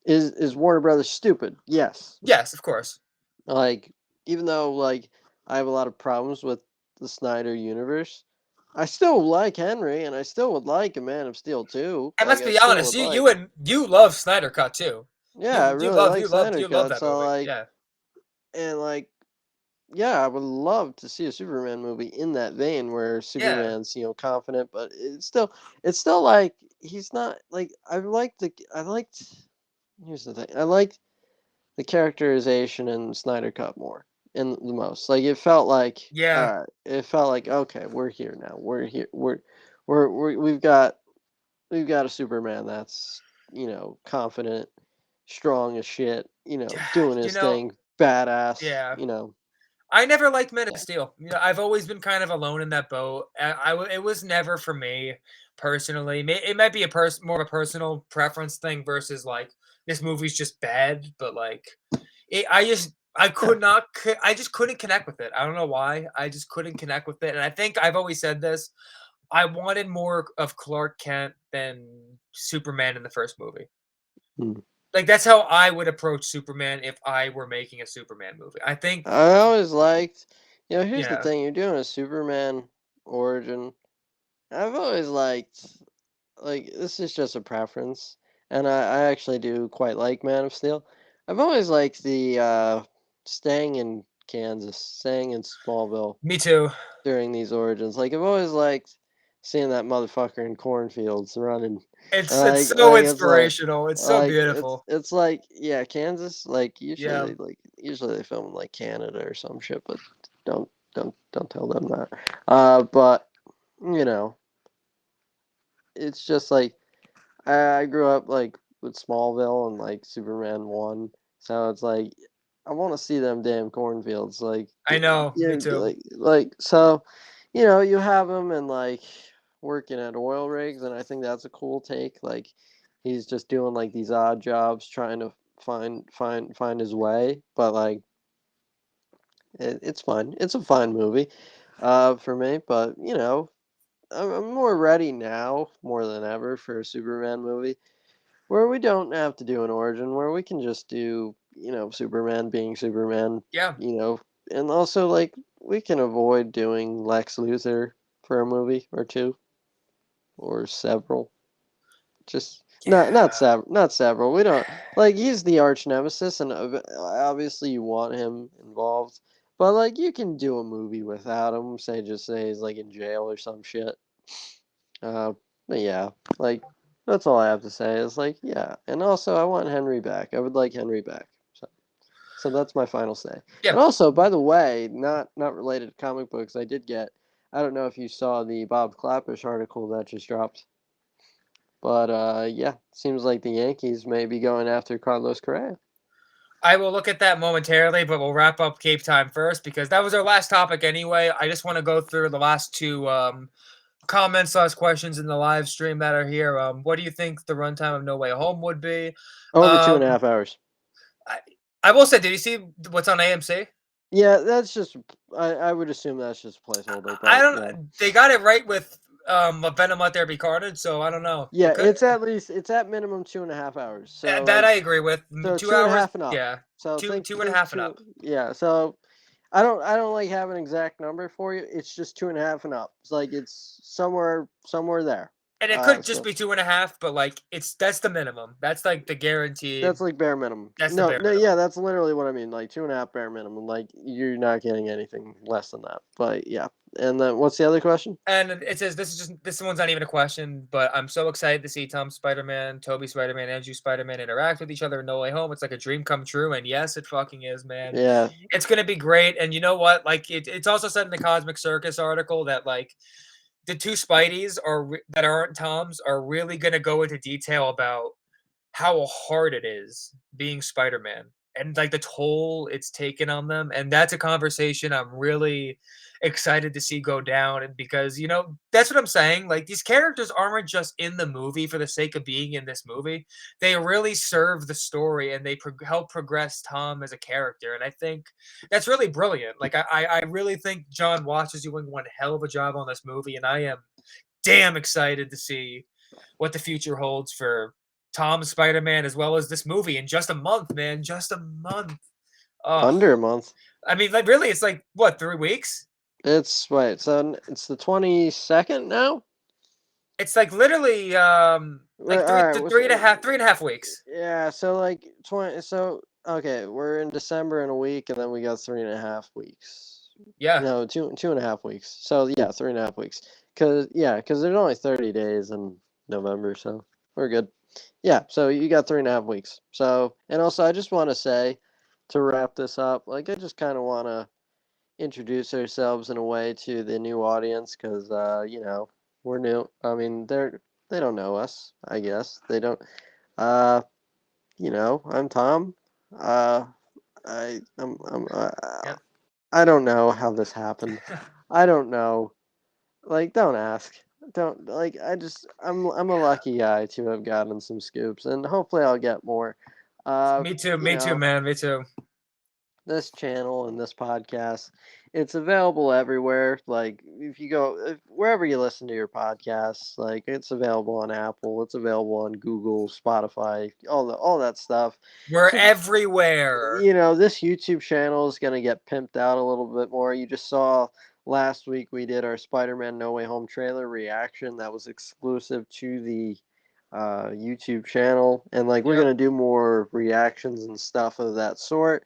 is Warner Brothers stupid? Yes. Yes, of course. Like even though like I have a lot of problems with the Snyder universe, I still like Henry and I still would like a Man of Steel 2. And Like let's I be still honest, would like you love Snyder Cut too. yeah, I really like Snyder You love Cut. that So movie. like Yeah, and like yeah, I would love to see a Superman movie in that vein where yeah, Superman's, confident, but it's still like he's not like I liked here's the thing. I liked the characterization in Snyder Cut more in the most. Like it felt like yeah, it felt like okay, we're here now. We're here. We've got a Superman that's, confident, strong as shit, doing you his know, thing, badass, yeah. I never liked Men of Steel. I've always been kind of alone in that boat. It was never for me personally. It might be more of a personal preference thing versus like this movie's just bad, but like I Yeah. I just couldn't connect with it. I don't know why. I just couldn't connect with it. And I think I've always said this. I wanted more of Clark Kent than Superman in the first movie. Hmm. Like that's how I would approach Superman if I were making a Superman movie. I think I always liked, here's the yeah. thing, you're doing a Superman origin. I've always liked, like, this is just a preference, and I actually do quite like Man of Steel. I've always liked the staying in Kansas, staying in Smallville Me too. during these origins. Like, I've always liked seeing that motherfucker in cornfields running. It's so inspirational. It's so Like it's beautiful. it's like yeah, Kansas. Like Yeah. usually they film in like Canada or some shit, but don't tell them that. But you know, it's just like I grew up like with Smallville and like Superman 1, so it's like I want to see them damn cornfields. Like I know. Me yeah, too. so you have him and like working at oil rigs, and I think that's a cool take. Like he's just doing like these odd jobs, trying to find his way. But like it's fun. It's a fine movie, for me. But I'm more ready now more than ever for a Superman movie where we don't have to do an origin, where we can just do Superman being Superman, Yeah. you know, and also like we can avoid doing Lex Luthor for a movie or two or several. Just Yeah. not several. We don't like he's the arch nemesis, and obviously you want him involved. But like you can do a movie without him. Say he's like in jail or some shit. Uh, but yeah, like that's all I have to say. Is like yeah, and also I want Henry back. I would like Henry back. So that's my final say. Yeah. And also, by the way, not related to comic books, I did get. I don't know if you saw the Bob Clappish article that just dropped. But yeah, seems like the Yankees may be going after Carlos Correa. I will look at that momentarily, but we'll wrap up Cape Time first because that was our last topic anyway. I just want to go through the last two comments / questions in the live stream that are here. What do you think the runtime of No Way Home would be? Over two and a Um, half hours. I, I will say, did you see what's on AMC? Yeah, that's just. I would assume that's just a placeholder, I but yeah. don't. They got it right with a Venom Let There Be Carnage, so I don't know. Yeah, It could it's at minimum 2.5 hours. So that like I agree with. so 2 hours, 2.5 and up. yeah, So two and a think half and two. up. Yeah. So I don't like have an exact number for you. It's just 2.5 and up. It's like it's somewhere there. And it could So just be 2.5, but like that's the minimum. That's like the guaranteed. that's like bare minimum. That's the No, bare no, minimum. yeah, that's literally what I mean. Like 2.5 bare minimum. Like you're not getting anything less than that. But yeah. And then what's the other question? And it says this one's not even a question, but I'm so excited to see Tom Spider-Man, Toby Spider-Man, Andrew Spider-Man interact with each other in No Way Home. It's like a dream come true, and yes, it fucking is, man. Yeah. It's gonna be great. And you know what? Like it's also said in the Cosmic Circus article that like the two Spideys that aren't Tom's are really gonna go into detail about how hard it is being Spider-Man and like the toll it's taken on them. And that's a conversation I'm really excited to see go down. And because, that's what I'm saying. Like these characters aren't just in the movie for the sake of being in this movie. They really serve the story and they help progress Tom as a character. And I think that's really brilliant. Like I really think John Watts is doing one hell of a job on this movie. And I am damn excited to see what the future holds for Tom Spider-Man as well as this movie in just a month, man. Just a month. Oh, Under a month. I mean, like, really, it's like what, 3 weeks? It's wait, so it's the 22nd now? It's like literally, like All right, three and a half weeks. yeah, so like 20, so okay, we're in December in a week, and then we got 3.5 weeks. Yeah. No, 2.5 weeks. So yeah, 3.5 weeks. Cause there's only 30 days in November, so we're good. Yeah, so you got 3.5 weeks. So, and also I just want to say, to wrap this up, like I just kind of want to introduce ourselves in a way to the new audience, because we're new. I mean, they don't know us. I guess they don't. Uh, I'm Tom. Uh, Yep. I don't know how this happened. I don't know. Like, don't ask. Don't like. I'm a lucky guy to have gotten some scoops, and hopefully I'll get more. Me too. You Me too, know, man. Me too. this channel and this podcast, it's available everywhere. Like if you go wherever you listen to your podcasts, like it's available on Apple, it's available on Google, Spotify, all that stuff. We're So everywhere. this YouTube channel is going to get pimped out a little bit more. You just saw last week we did our Spider-Man No Way Home trailer reaction that was exclusive to the YouTube channel, and like we're Yep. going to do more reactions and stuff of that sort.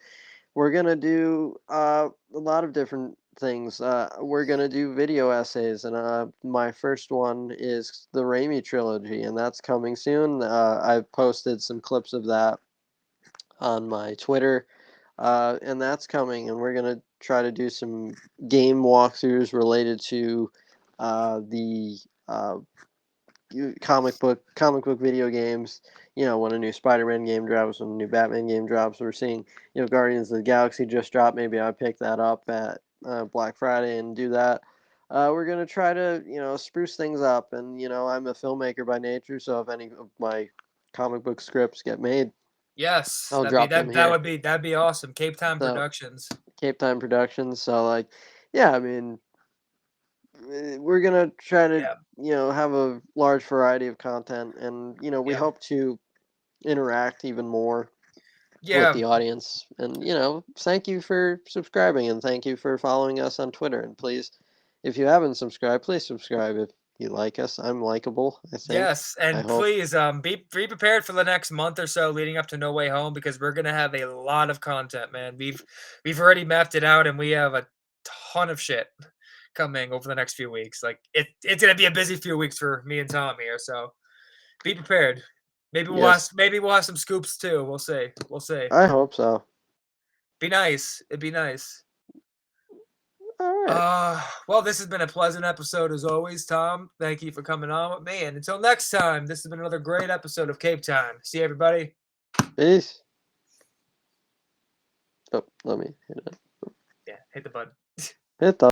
We're gonna do a lot of different things. We're gonna do video essays, and my first one is the Raimi Trilogy, and that's coming soon. I've posted some clips of that on my Twitter, and that's coming. And we're gonna try to do some game walkthroughs related to the comic book video games. When a new Spider-Man game drops, when a new Batman game drops, we're seeing Guardians of the Galaxy just dropped. Maybe I pick that up at Black Friday and do that. We're gonna try to spruce things up, and I'm a filmmaker by nature, so if any of my comic book scripts get made, Yes. I'll drop them here. That'd be awesome. Cape Town So Productions. Cape Time Productions. So like, yeah, I mean, we're gonna try to Yeah. have a large variety of content, and we Yeah. hope to interact even more with Yeah. the audience. And thank you for subscribing, and thank you for following us on Twitter. And please, if you haven't subscribed, please subscribe if you like us. I'm likable, I think. Yes, I and hope. please be prepared for the next month or so leading up to No Way Home because we're gonna have a lot of content, man. We've already mapped it out and we have a ton of shit coming over the next few weeks. Like it's gonna be a busy few weeks for me and Tom here, so be prepared. Yes, Maybe we'll have some scoops too. We'll see. We'll see. I hope so. Be nice. It'd be nice. All right. Well, this has been a pleasant episode as always, Tom. Thank you for coming on with me. And until next time, this has been another great episode of Cape Time. See you, everybody. Peace. Oh, let me hit it. Yeah, hit the button. Hit the